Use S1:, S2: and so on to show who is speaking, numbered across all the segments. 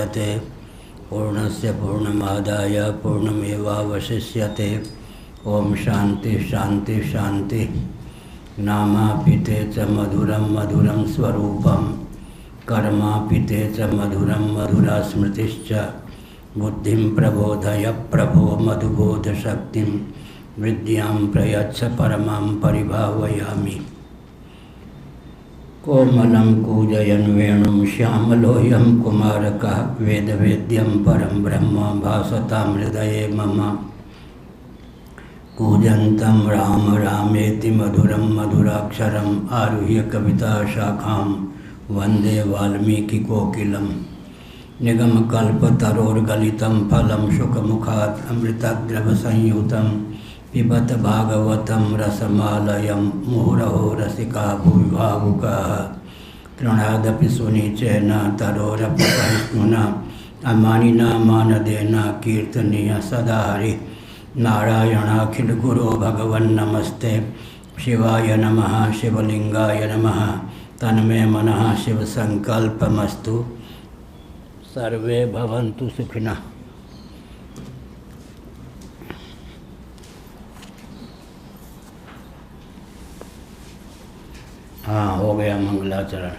S1: मुदच्यते पूर्णस्य पूर्णमादाय पूर्णमेवावशिष्यते। ओम शांति शांति शांति। नामापिते च मधुरं मधुरं स्वरूपं कर्मापिते च मधुरं मधुरा स्मृतिश्च। बुद्धिं प्रबोधय प्रभो मधुबोधशक्तिं विद्यां प्रयच्छ परमां परिभावयामि। कोमलं कूजयन् वेणुं श्यामलोऽयं कुमारकः वेदवेद्यं परं ब्रह्म भासतां हृदये मम। कूजन्तं राम रामेति मधुरं मधुराक्षरम् आरुह्य कविताशाखां वन्दे वाल्मीकिकोकिलं। निगमकल्पतरोर्गलितं फलं शुकमुखात् अमृतद्रवसंयुतं पिबत भागवतं रसमालयं मुहुरहो रसिका भुवि भावुकाः। तृणादपि सुनिचेन तरोरपसहिष्णुना अमानिना मानदेन कीर्तनीय सदा हरिः। नारायणाखिल गुरो भगवन्नमस्ते। शिवाय नमः शिवलिंगाय नमः। तन्मे मनः शिव संकल्पमस्तु। सर्वे भवन्तु सुखिनः। हाँ, हो गया मंगलाचरण।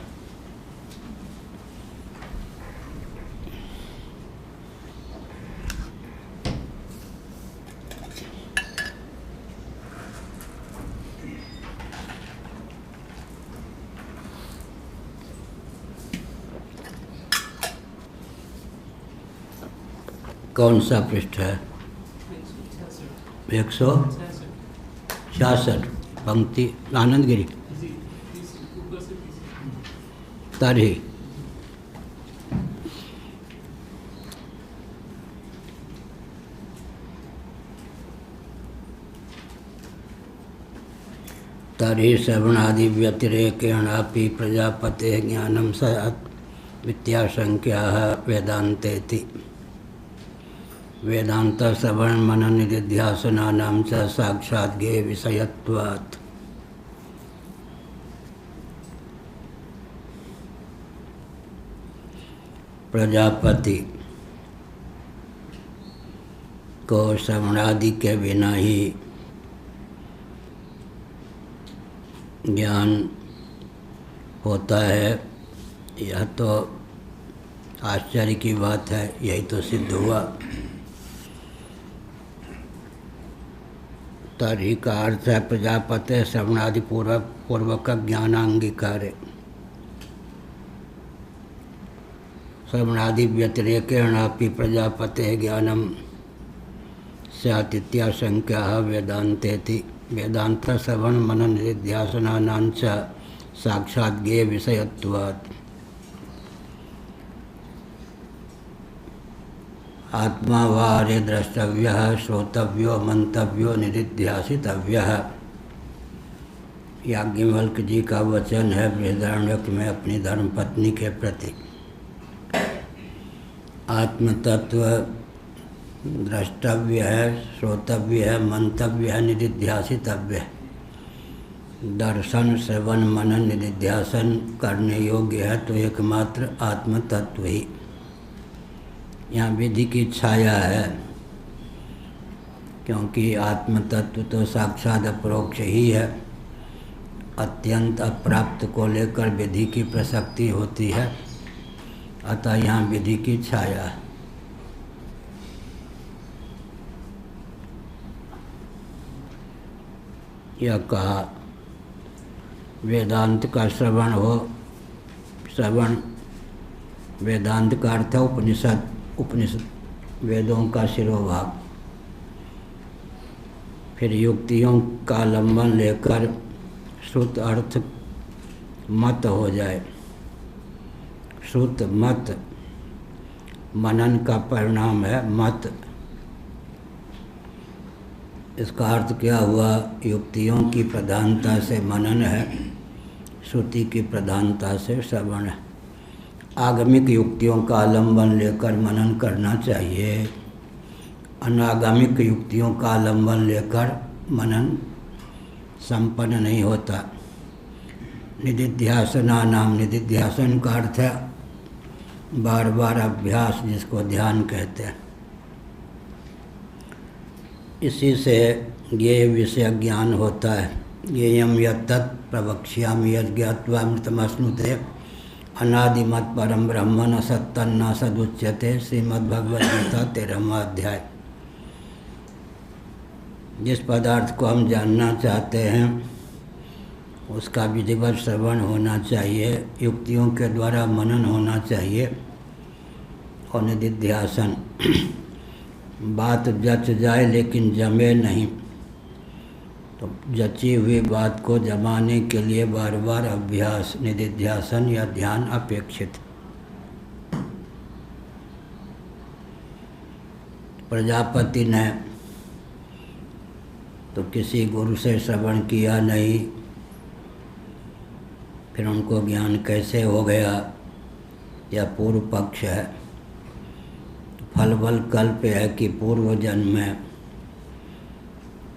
S1: कौन सा पृष्ठ है? 166 पंक्ति आनंदगिरी। तर्हि तर्हि श्रवणादि व्यतिरेकेणापि प्रजापते ज्ञानं स्यात् विद्याशंक्याः वेदान्तेति। वेदांत श्रवण मनन निधिध्यासनानां च साक्षात् ज्ञेय विषयत्वात्। प्रजापति को श्रवणादि के बिना ही ज्ञान होता है, यह तो आश्चर्य की बात है। यही तो सिद्ध हुआ। तर्हि का अर्थ है प्रजापते श्रवणादि पूर्वक ज्ञानांगीकार। श्रवणादि व्यतिरेकेणापि प्रजापते ज्ञानं स्यात् इत्याशंक्याः वेदान्तेति। वेदांत श्रवण मनन निधिध्यासनानां च साक्षात् ज्ञेय विषयत्वात्। आत्मा वारे द्रष्टव्यः श्रोतव्यो मंतव्यो निधिध्यासितव्यः। याज्ञवल्क्य जी का वचन है बृहदारण्यक में अपनी धर्मपत्नी के प्रति। आत्म तत्व द्रष्टव्य है, श्रोतव्य है, मंतव्य है, निधिध्यासितव्य है। दर्शन श्रवण मनन निधिध्यासन करने योग्य है तो एकमात्र आत्म तत्व ही। यहाँ विधि की छाया है, क्योंकि आत्म तत्व तो साक्षात अपरोक्ष ही है। अत्यंत अप्राप्त को लेकर विधि की प्रसक्ति होती है, अतः यहाँ विधि की छाया है। यह कहा वेदांत का श्रवण हो। श्रवण वेदांत का अर्थ है उपनिषद। उपनिषद वेदों का शिरोभाग। फिर युक्तियों का लंबन लेकर श्रुत अर्थ मत हो जाए। श्रुत मत मनन का परिणाम है मत। इसका अर्थ क्या हुआ? युक्तियों की प्रधानता से मनन है, श्रुति की प्रधानता से श्रवण है। आगमिक युक्तियों का आलंबन लेकर मनन करना चाहिए। अनागमिक युक्तियों का आलंबन लेकर मनन संपन्न नहीं होता। निधिध्यासना नाम, निधिध्यासन का अर्थ है बार बार अभ्यास, जिसको ध्यान कहते हैं, इसी से ये विषय ज्ञान होता है। ये यम यत्तत् प्रवक्ष्यामि यज्ञात्वा अमृतमश्नुते अनादिमत् परम ब्रह्म न सत्तन्न सदुच्यते। श्रीमद्भगवद्गीता 13वां अध्याय। जिस पदार्थ को हम जानना चाहते हैं उसका विधिवत श्रवण होना चाहिए, युक्तियों के द्वारा मनन होना चाहिए और निधिध्यासन। बात जच जाए लेकिन जमे नहीं, तो जची हुई बात को जमाने के लिए बार बार अभ्यास, निधिध्यासन या ध्यान अपेक्षित। प्रजापति ने तो किसी गुरु से श्रवण किया नहीं, फिर उनको ज्ञान कैसे हो गया, यह पूर्व पक्ष है। फल बल कल्प है कि पूर्व जन्म में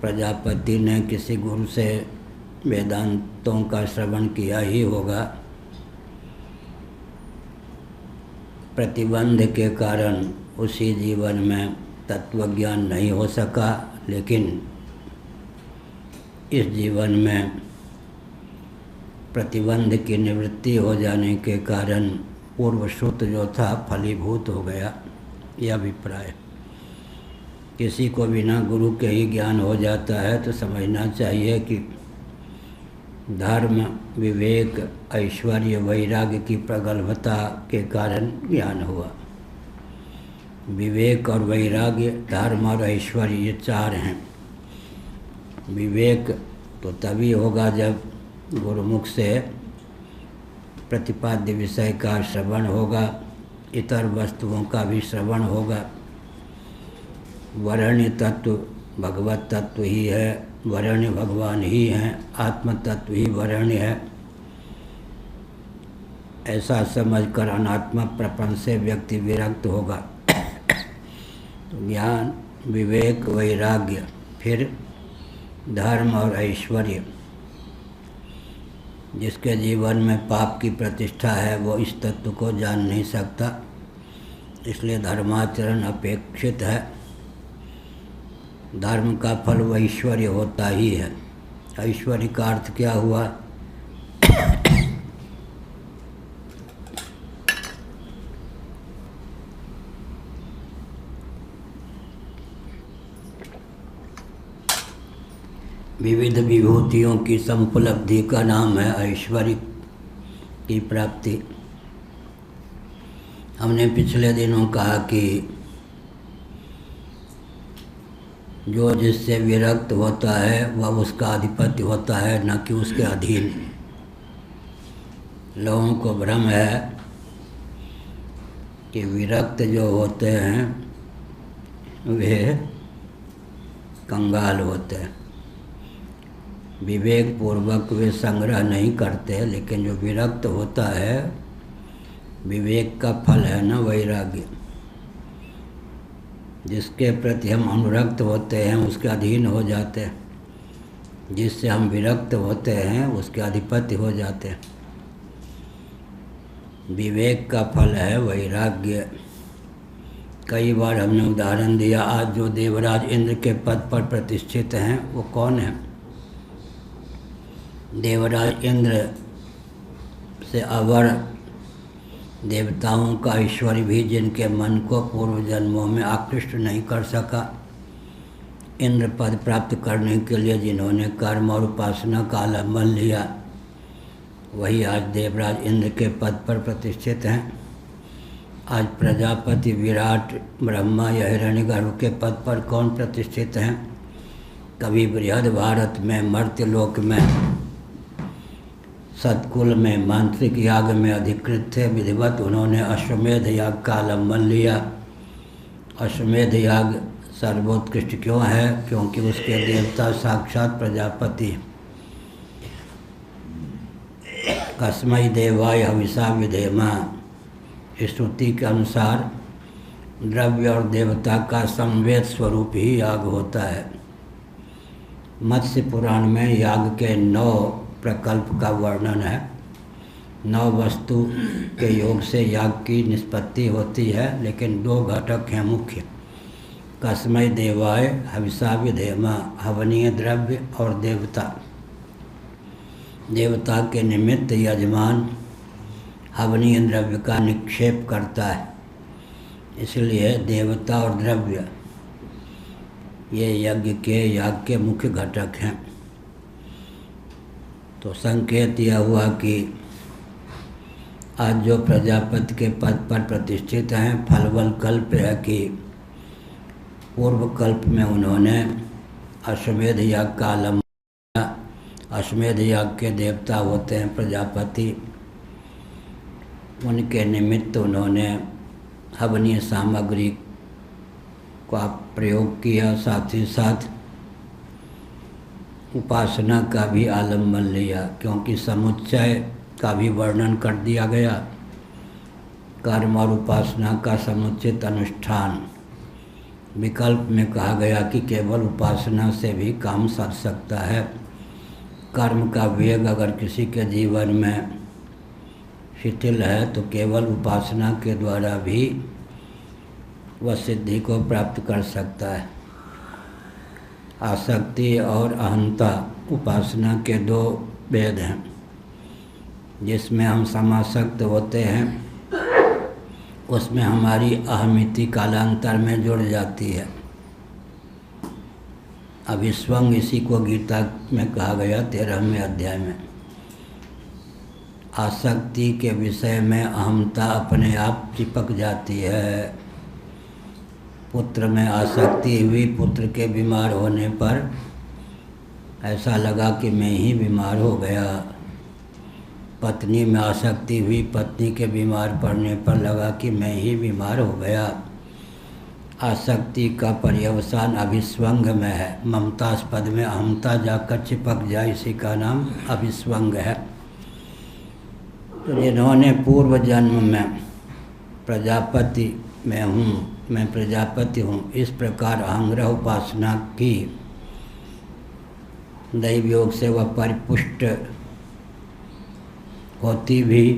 S1: प्रजापति ने किसी गुरु से वेदांतों का श्रवण किया ही होगा। प्रतिबंध के कारण उसी जीवन में तत्वज्ञान नहीं हो सका, लेकिन इस जीवन में प्रतिबंध की निवृत्ति हो जाने के कारण पूर्व श्रुत जो था फलीभूत हो गया। यह अभिप्राय। किसी को बिना गुरु के ही ज्ञान हो जाता है तो समझना चाहिए कि धर्म, विवेक, ऐश्वर्य, वैराग्य की प्रगल्भता के कारण ज्ञान हुआ। विवेक और वैराग्य, धर्म और ऐश्वर्य, ये चार हैं। विवेक तो तभी होगा जब गुरुमुख से प्रतिपाद्य विषय का श्रवण होगा, इतर वस्तुओं का भी श्रवण होगा। वरण्य तत्व भगवत तत्व ही है, वरण्य भगवान ही हैं, आत्म तत्व ही वरण्य है। ऐसा समझकर अनात्म प्रपंच से व्यक्ति विरक्त होगा। तो ज्ञान, विवेक, वैराग्य, फिर धर्म और ऐश्वर्य। जिसके जीवन में पाप की प्रतिष्ठा है वो इस तत्व को जान नहीं सकता, इसलिए धर्माचरण अपेक्षित है। धर्म का फल वैश्वर्य होता ही है। ऐश्वर्य का अर्थ क्या हुआ? विविध विभूतियों की संपलब्धि का नाम है ऐश्वर्य की प्राप्ति। हमने पिछले दिनों कहा कि जो जिससे विरक्त होता है वह उसका अधिपति होता है, न कि उसके अधीन। लोगों को भ्रम है कि विरक्त जो होते हैं वे कंगाल होते हैं। विवेक पूर्वक वे संग्रह नहीं करते, लेकिन जो विरक्त होता है, विवेक का फल है ना वैराग्य। जिसके प्रति हम अनुरक्त होते हैं उसके अधीन हो जाते हैं, जिससे हम विरक्त होते हैं उसके अधिपति हो जाते हैं। विवेक का फल है वैराग्य। कई बार हमने उदाहरण दिया। आज जो देवराज इंद्र के पद पर प्रतिष्ठित हैं वो कौन है? देवराज इंद्र से अवर देवताओं का ऐश्वर्य भी जिनके मन को पूर्व जन्मों में आकृष्ट नहीं कर सका, इंद्र पद प्राप्त करने के लिए जिन्होंने कर्म और उपासना का आलम्बन लिया, वही आज देवराज इंद्र के पद पर प्रतिष्ठित हैं। आज प्रजापति, विराट, ब्रह्मा या हिरण्यगर्भ के पद पर कौन प्रतिष्ठित हैं? कभी बृहद भारत में, मर्त्यलोक में, सतकुल में, मांत्रिक याग में अधिकृत थे। विधिवत उन्होंने अश्वमेध याग का आलम्बन लिया। अश्वमेध याग सर्वोत्कृष्ट क्यों है? क्योंकि उसके देवता साक्षात प्रजापति। कस्मै देवाय हविषा विधेमा, स्तुति के अनुसार द्रव्य और देवता का संवेद स्वरूप ही याग होता है। मत्स्य पुराण में याग के 9 प्रकल्प का वर्णन है। 9 वस्तु के योग से याग की निष्पत्ति होती है, लेकिन 2 घटक हैं मुख्य। कस्मै देवाय हविषा विधेम, हवनीय द्रव्य और देवता। देवता के निमित्त यजमान हवनीय द्रव्य का निक्षेप करता है, इसलिए देवता और द्रव्य ये यज्ञ के याग के मुख्य घटक हैं। तो संकेत यह हुआ कि आज जो प्रजापति के पद पर प्रतिष्ठित हैं, फलवल कल्प है कि पूर्व कल्प में उन्होंने अश्वमेध याग का आलम्बन किया। अश्वमेध याग के देवता होते हैं प्रजापति, उनके निमित्त उन्होंने हवनीय सामग्री का प्रयोग किया, साथ ही साथ उपासना का भी आलम्बन लिया, क्योंकि समुच्चय का भी वर्णन कर दिया गया। कर्म और उपासना का समुचित अनुष्ठान। विकल्प में कहा गया कि केवल उपासना से भी काम सर सकता है। कर्म का वेग अगर किसी के जीवन में शिथिल है तो केवल उपासना के द्वारा भी वह सिद्धि को प्राप्त कर सकता है। आसक्ति और अहंता उपासना के 2 भेद हैं। जिसमें हम समासक्त होते हैं उसमें हमारी अहमिति कालांतर में जुड़ जाती है। अभिस्वंग इसी को गीता में कहा गया 13वें अध्याय में। आसक्ति के विषय में अहमता अपने आप चिपक जाती है। पुत्र में आसक्ति हुई, पुत्र के बीमार होने पर ऐसा लगा कि मैं ही बीमार हो गया। पत्नी में आसक्ति हुई, पत्नी के बीमार पड़ने पर लगा कि मैं ही बीमार हो गया। आसक्ति का पर्यवसान अभिस्वंग में है। ममतास्पद में अहमता जाकर चिपक जाए, इसी का नाम अभिस्वंग है। तो जिन्होंने पूर्व जन्म में प्रजापति में हूँ, मैं प्रजापति हूँ, इस प्रकार अहंग्रह उपासना की, दैव योग से वह परिपुष्ट होती भी,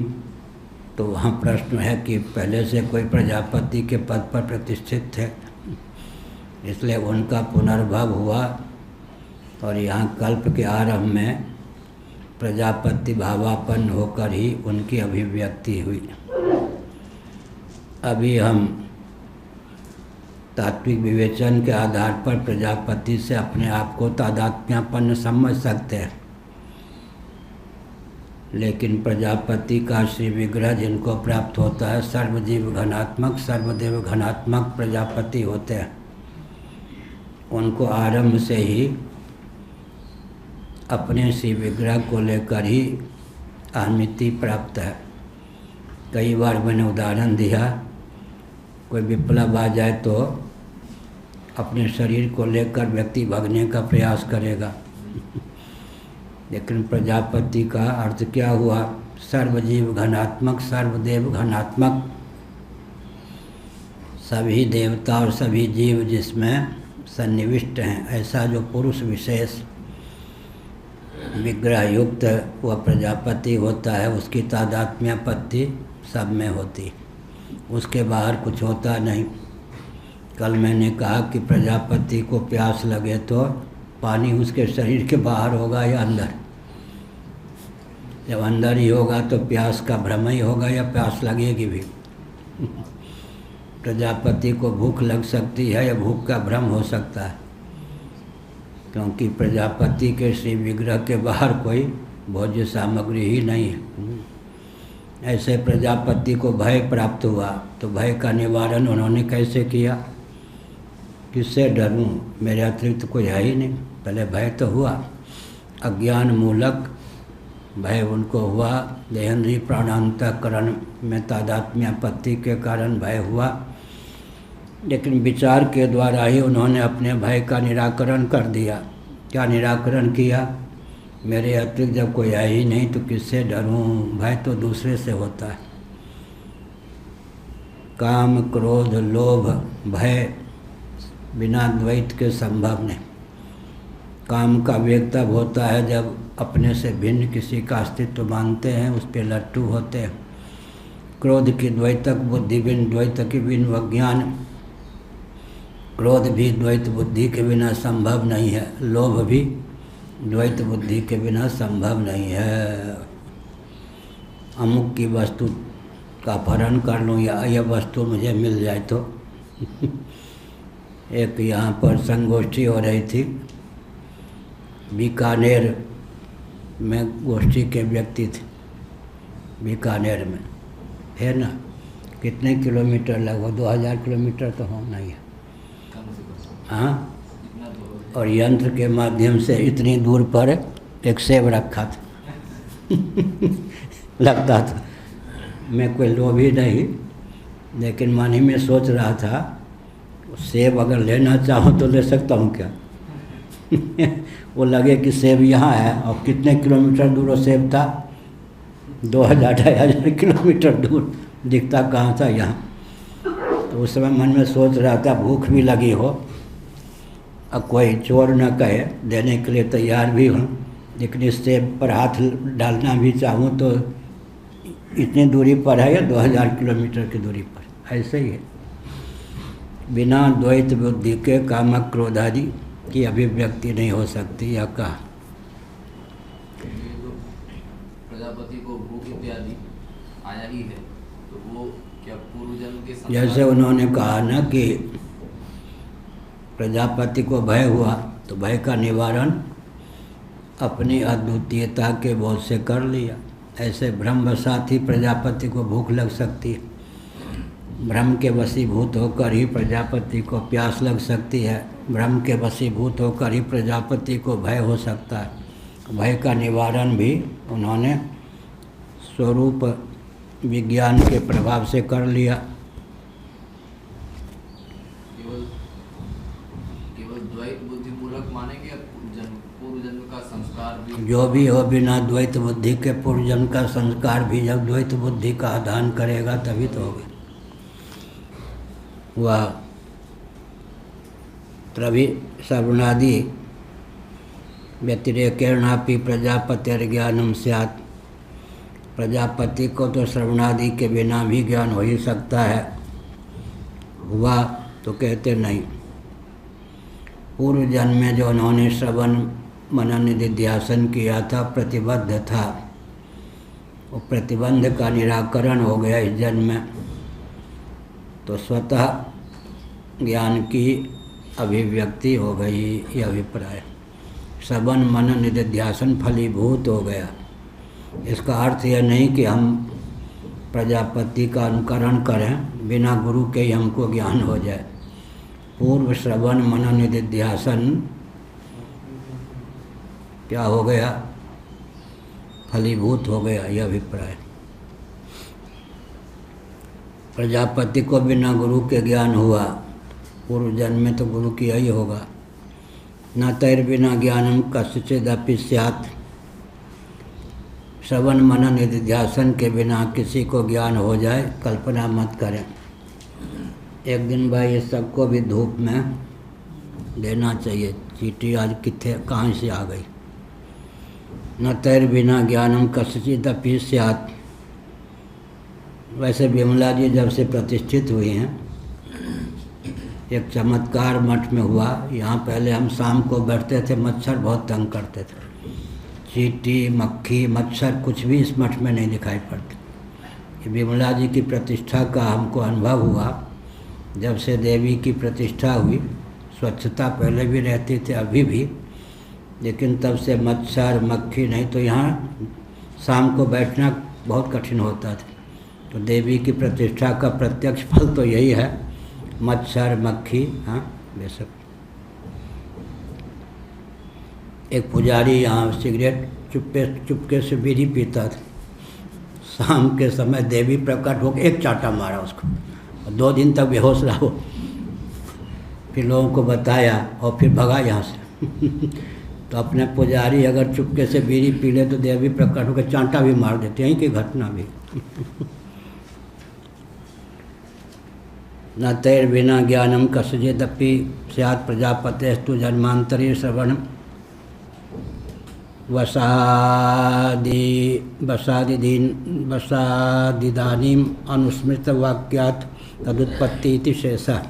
S1: तो वहाँ प्रश्न है कि पहले से कोई प्रजापति के पद पर प्रतिष्ठित थे, इसलिए उनका पुनर्भव हुआ और यहाँ कल्प के आरंभ में प्रजापति भावापन्न होकर ही उनकी अभिव्यक्ति हुई। अभी हम तात्विक विवेचन के आधार पर प्रजापति से अपने आप को तादात्म्यापन्न समझ सकते हैं, लेकिन प्रजापति का श्री विग्रह जिनको प्राप्त होता है, सर्वजीव घनात्मक सर्वदेव घनात्मक प्रजापति होते हैं। उनको आरंभ से ही अपने श्री विग्रह को लेकर ही अहमिति प्राप्त है। कई बार मैंने उदाहरण दिया, कोई विप्लव आ जाए तो अपने शरीर को लेकर व्यक्ति भागने का प्रयास करेगा, लेकिन प्रजापति का अर्थ क्या हुआ? सर्वजीव घनात्मक सर्वदेव घनात्मक, सभी देवता और सभी जीव जिसमें सन्निविष्ट हैं, ऐसा जो पुरुष विशेष विग्रह युक्त वह प्रजापति होता है, उसकी तादात्म्यापत्ति सब में होती, उसके बाहर कुछ होता नहीं। कल मैंने कहा कि प्रजापति को प्यास लगे तो पानी उसके शरीर के बाहर होगा या अंदर? जब अंदर ही होगा तो प्यास का भ्रम ही होगा या प्यास लगेगी भी? प्रजापति को भूख लग सकती है या भूख का भ्रम हो सकता है, क्योंकि प्रजापति के श्री विग्रह के बाहर कोई भोज्य सामग्री ही नहीं है। ऐसे प्रजापति को भय प्राप्त हुआ, तो भय का निवारण उन्होंने कैसे किया? किससे डरूं, मेरे अतिरिक्त कोई है ही नहीं। पहले भय तो हुआ, अज्ञान मूलक भय उनको हुआ, देहेंद्रीय प्राणांतकरण में तादात्म्यापत्ति के कारण भय हुआ, लेकिन विचार के द्वारा ही उन्होंने अपने भय का निराकरण कर दिया। क्या निराकरण किया? मेरे अतिरिक्त जब कोई है ही नहीं तो किससे डरूं? भय तो दूसरे से होता है। काम क्रोध लोभ भय बिना द्वैत के संभव नहीं। काम का वेग तब होता है जब अपने से भिन्न किसी का अस्तित्व मानते हैं, उस पर लट्टू होते हैं। क्रोध की द्वैतक बुद्धि बिन द्वैत की बिन अज्ञान, क्रोध भी द्वैत बुद्धि के बिना संभव नहीं है, लोभ भी द्वैत बुद्धि के बिना संभव नहीं है। अमुक की वस्तु का अपहरण कर लूँ या यह वस्तु मुझे मिल जाए तो एक यहाँ पर संगोष्ठी हो रही थी, बीकानेर में गोष्ठी के व्यक्ति थे, बीकानेर में है ना, कितने किलोमीटर, लगभग 2000 किलोमीटर तो होना ही है। हाँ, और यंत्र के माध्यम से इतनी दूर पर एक सेब रखा था लगता था मैं कोई लोभी नहीं, लेकिन मन ही में सोच रहा था सेब अगर लेना चाहूँ तो ले सकता हूँ क्या वो लगे कि सेब यहाँ है, और कितने किलोमीटर दूर वो सेब था, 2000-2500 किलोमीटर दूर, दिखता कहाँ था यहाँ। तो उस समय मन में सोच रहा था भूख भी लगी हो, अब कोई चोर न कहे, देने के लिए तैयार भी हूँ, लेकिन इस सेब पर हाथ डालना भी चाहूँ तो इतनी दूरी पर है या 2000 किलोमीटर की दूरी पर, ऐसे ही है। बिना द्वैत बुद्धि के कामक क्रोधादि की अभिव्यक्ति नहीं हो सकती। यह कहा
S2: प्रजापति को भूख इत्यादि आया ही है, तो वो क्या पूर्व जन्म के
S1: जैसे उन्होंने कहा ना कि प्रजापति को भय हुआ तो भय का निवारण अपनी अद्वितीयता के बोध से कर लिया। ऐसे भ्रमवशात ही प्रजापति को भूख लग सकती है, भ्रम के वशीभूत होकर ही प्रजापति को प्यास लग सकती है, भ्रम के वशीभूत होकर ही प्रजापति को भय हो सकता है। भय का निवारण भी उन्होंने स्वरूप विज्ञान के प्रभाव से कर लिया।
S2: केवल द्वैत बुद्धि मूलक मानेंगे, पूर्व जन्म का संस्कार भी
S1: जो भी हो, बिना द्वैत बुद्धि के पूर्व जन्म का संस्कार भी जब द्वैत बुद्धि का आधान करेगा तभी तो होगा। वह तभी श्रवणादि व्यतिरेकेणापि प्रजापतिर्ज्ञानम स्यात्। प्रजापति को तो श्रवणादि के बिना भी ज्ञान हो ही सकता है, हुआ तो कहते नहीं। पूर्व जन्म में जो उन्होंने श्रवण मनन निधिध्यासन किया था, प्रतिबद्ध था, वो प्रतिबंध का निराकरण हो गया इस जन्म में, तो स्वतः ज्ञान की अभिव्यक्ति हो गई। ये अभिप्राय श्रवण मनन निधिध्यासन फलीभूत हो गया। इसका अर्थ यह नहीं कि हम प्रजापति का अनुकरण करें, बिना गुरु के ही हमको ज्ञान हो जाए। पूर्व श्रवण मनन निधिध्यासन क्या हो गया, फलीभूत हो गया। यह अभिप्राय प्रजापति को बिना गुरु के ज्ञान हुआ, पूर्व जन्म में तो गुरु किया ही होगा। न तैर बिना ज्ञानम कस्यचिदपि स्यात्। श्रवण मनन निधिध्यासन के बिना किसी को ज्ञान हो जाए, कल्पना मत करें। एक दिन भाई ये सबको भी धूप में देना चाहिए। चींटी आज कितने कहाँ से आ गई। न तैर बिना ज्ञानम कस्यचिदपि स्यात्। वैसे विमला जी जब से प्रतिष्ठित हुई हैं, एक चमत्कार मठ में हुआ। यहाँ पहले हम शाम को बैठते थे, मच्छर बहुत तंग करते थे, चींटी मक्खी मच्छर कुछ भी इस मठ में नहीं दिखाई पड़ते। ये विमला जी की प्रतिष्ठा का हमको अनुभव हुआ। जब से देवी की प्रतिष्ठा हुई, स्वच्छता पहले भी रहती थी, अभी भी, लेकिन तब से मच्छर मक्खी नहीं, तो यहाँ शाम को बैठना बहुत कठिन होता था। तो देवी की प्रतिष्ठा का प्रत्यक्ष फल तो यही है, मच्छर मक्खी, हाँ ये सब। एक पुजारी यहाँ सिगरेट चुपके से बीड़ी पीता था। शाम के समय देवी प्रकट होकर एक चाटा मारा उसको, और 2 दिन तक बेहोश रहा वो। फिर लोगों को बताया और फिर भगा यहाँ से तो अपने पुजारी अगर चुपके से बीड़ी पी ले तो देवी प्रकट होकर चांटा भी मार देते, यहीं की घटना भी न तैर बिना ज्ञानम कस्यचिदपि स्यात् प्रजापतेस्तु जन्मांतरे श्रवण वसादिदानीम अनुस्मृत वाक्यात् तदुत्पत्ति इति शेषः।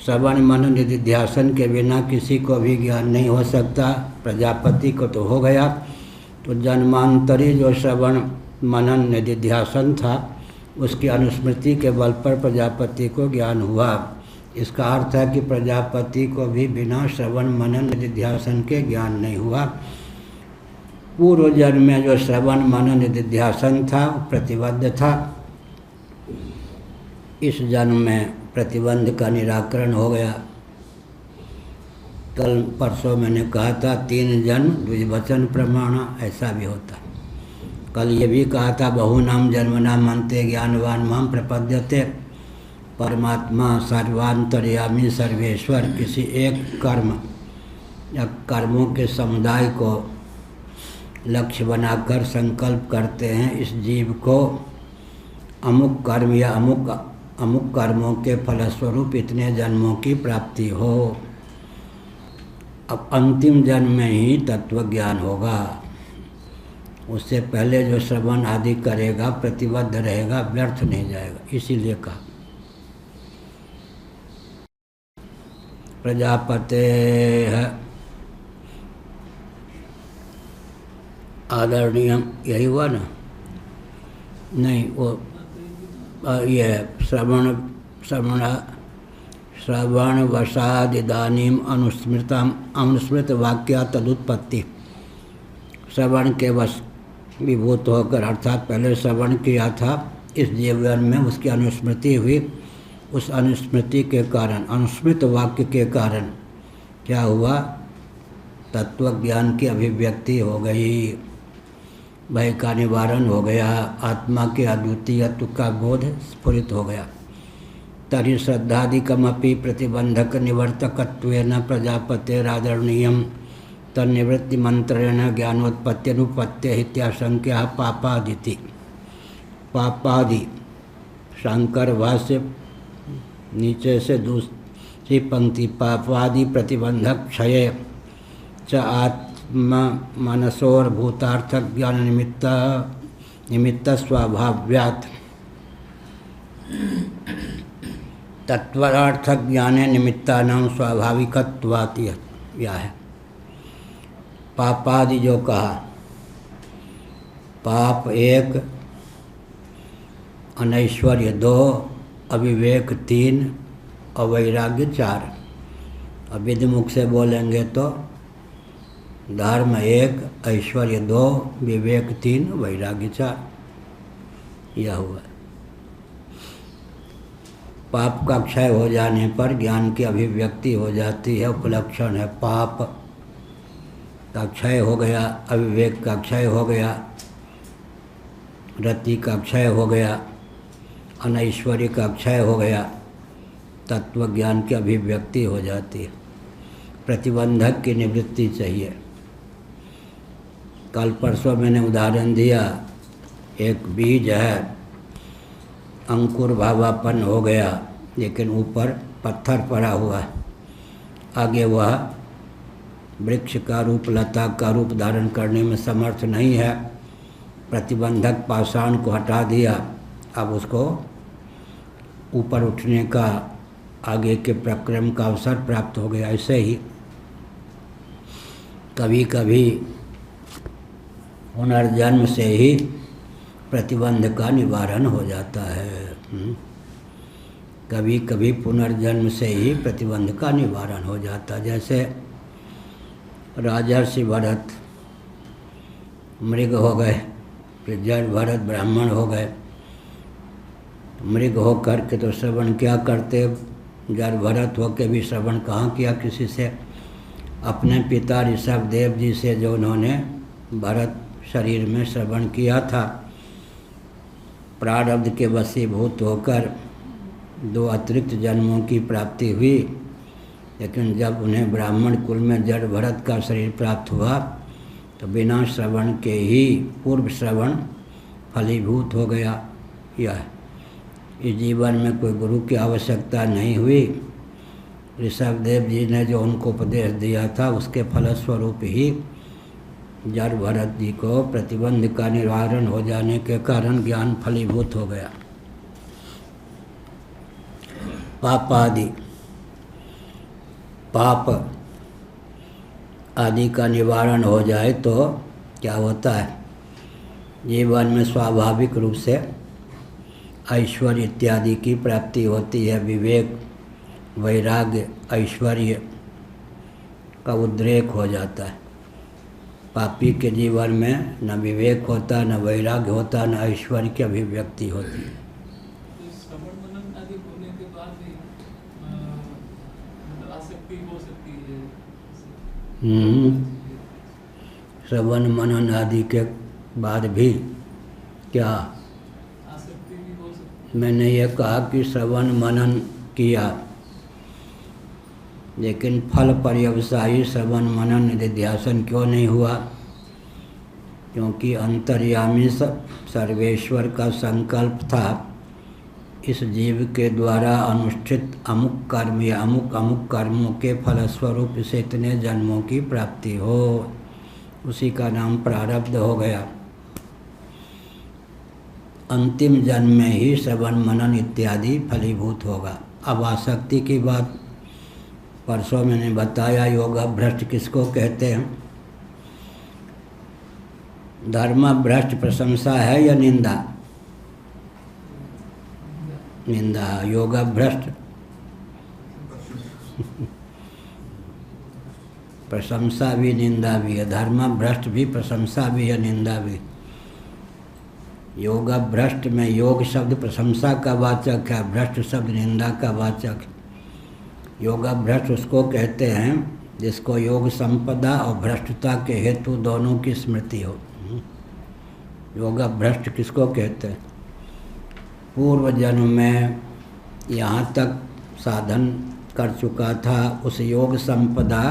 S1: श्रवण मनन निधिध्यासन के बिना किसी को भी ज्ञान नहीं हो सकता। प्रजापति को तो हो गया, तो जन्मांतरी जो श्रवण मनन निधिध्यासन था उसकी अनुस्मृति के बल पर प्रजापति को ज्ञान हुआ। इसका अर्थ है कि प्रजापति को भी बिना श्रवण मनन निधिध्यासन के ज्ञान नहीं हुआ। पूर्व जन्म में जो श्रवण मनन निधिध्यासन था प्रतिबद्ध था, इस जन्म में प्रतिबंध का निराकरण हो गया। कल परसों मैंने कहा था 3 जन्म द्विवचन प्रमाण, ऐसा भी होता। कल ये भी कहा था बहुनाम जन्मनाम अन्ते ज्ञानवान माम प्रपद्यते। परमात्मा सर्वांतर्यामी सर्वेश्वर किसी एक कर्म या कर्मों के समुदाय को लक्ष्य बनाकर संकल्प करते हैं, इस जीव को अमुक कर्म या अमुक कर्मों के फलस्वरूप इतने जन्मों की प्राप्ति हो। अब अंतिम जन्म में ही तत्व ज्ञान होगा। उससे पहले जो श्रवण आदि करेगा, प्रतिबद्ध रहेगा, व्यर्थ नहीं जाएगा। इसीलिए कहा प्रजापते है आदरणीय, यही हुआ ना? नहीं, वो ये श्रवण वसादिदानीम अनुस्मृत वाक्या तदुत्पत्ति। श्रवण के वश विभूत होकर, अर्थात पहले श्रवण किया था, इस जीवन में उसकी अनुस्मृति हुई। उस अनुस्मृति के कारण, अनुस्मृत वाक्य के कारण क्या हुआ? तत्व ज्ञान की अभिव्यक्ति हो गई, भय का निवारण हो गया, आत्मा के अद्वितीयत्व का बोध स्फुरित हो गया। तरी श्रद्धादिकमपि प्रतिबंधक निवर्तकत्वेन प्रजापतेरादरणीयं तन्निवृत्ति मंत्रेण ज्ञानोत्पत्त्यनुपत्ते इत्याशंक्या पापादिति। पापादि शंकर भाष्य नीचे से दूसरी पंक्ति, पापादि प्रतिबंधक क्षय च आत्मा मनसोर्भूतार्थ ज्ञान निमित्त स्वभाव्यात् तत्वरार्थ ज्ञाने निमित्तानां स्वाभाविकत्वात् यह है। पापादि जो कहा, पाप 1, अनैश्वर्य 2, अविवेक 3 और वैराग्य 4। अब विधिमुख से बोलेंगे तो धर्म 1, ऐश्वर्य 2, विवेक 3, वैराग्य 4। यह हुआ। पाप का क्षय हो जाने पर ज्ञान की अभिव्यक्ति हो जाती है। उपलक्षण है पाप का क्षय हो गया, अविवेक का क्षय हो गया, रति का क्षय हो गया, अनैश्वर्य का क्षय हो गया, तत्व ज्ञान की अभिव्यक्ति हो जाती है। प्रतिबंधक की निवृत्ति चाहिए। कल परसों मैंने उदाहरण दिया, एक बीज है, अंकुर भावापन्न हो गया, लेकिन ऊपर पत्थर पड़ा हुआ है, आगे वह वृक्ष का रूप, लता का रूप धारण करने में समर्थ नहीं है। प्रतिबंधक पाषाण को हटा दिया, अब उसको ऊपर उठने का, आगे के प्रक्रम का अवसर प्राप्त हो गया। ऐसे ही कभी कभी पुनर्जन्म से ही प्रतिबंध का निवारण हो जाता है। कभी कभी पुनर्जन्म से ही प्रतिबंध का निवारण हो जाता है। जैसे राजर्षि भरत मृग हो गए, फिर जड़ भरत ब्राह्मण हो गए। मृग हो कर के तो श्रवण क्या करते, जड़ भरत हो के भी श्रवण कहाँ किया किसी से? अपने पिता ऋषभदेव जी से जो उन्होंने भरत शरीर में श्रवण किया था। प्रारब्ध के वशीभूत होकर 2 अतिरिक्त जन्मों की प्राप्ति हुई, लेकिन जब उन्हें ब्राह्मण कुल में जड़ भरत का शरीर प्राप्त हुआ तो बिना श्रवण के ही पूर्व श्रवण फलीभूत हो गया। यह इस जीवन में कोई गुरु की आवश्यकता नहीं हुई। ऋषभदेव जी ने जो उनको उपदेश दिया था उसके फलस्वरूप ही जड़ भरत जी को प्रतिबंध का निवारण हो जाने के कारण ज्ञान फलीभूत हो गया। पापादि पाप आदि का निवारण हो जाए तो क्या होता है, जीवन में स्वाभाविक रूप से ऐश्वर्य इत्यादि की प्राप्ति होती है। विवेक, वैराग्य, ऐश्वर्य का उद्रेक हो जाता है। पापी के जीवन में न विवेक होता, न वैराग्य होता, न ऐश्वर्य की अभिव्यक्ति होती है।
S3: श्रवण मनन आदि होने के बाद भी आसक्ति हो सकती है।
S1: श्रवण मनन आदि के बाद भी क्या
S3: आसक्ति भी हो सकती
S1: मैंने ये कहा कि श्रवण मनन किया, लेकिन फल पर्यवसायी श्रवण मनन निधिध्यासन क्यों नहीं हुआ? क्योंकि अंतर्यामी सर्वेश्वर का संकल्प था इस जीव के द्वारा अनुष्ठित अमुक कर्म या अमुक अमुक कर्मों के फलस्वरूप इसे इतने जन्मों की प्राप्ति हो। उसी का नाम प्रारब्ध हो गया। अंतिम जन्म में ही श्रवण मनन इत्यादि फलीभूत होगा। अब आसक्ति की बात परसों मैंने बताया, योगा भ्रष्ट किसको कहते हैं? धर्म भ्रष्ट प्रशंसा है या निंदा? निंदा। योगा भ्रष्ट प्रशंसा भी निंदा भी है। धर्म भ्रष्ट भी प्रशंसा भी है, निंदा भी। योगा भ्रष्ट में योग शब्द प्रशंसा का वाचक है, भ्रष्ट शब्द निंदा का वाचक है। योगा भ्रष्ट उसको कहते हैं जिसको योग संपदा और भ्रष्टता के हेतु दोनों की स्मृति हो। योगा भ्रष्ट किसको कहते हैं? पूर्व जन्म में यहाँ तक साधन कर चुका था, उस योग संपदा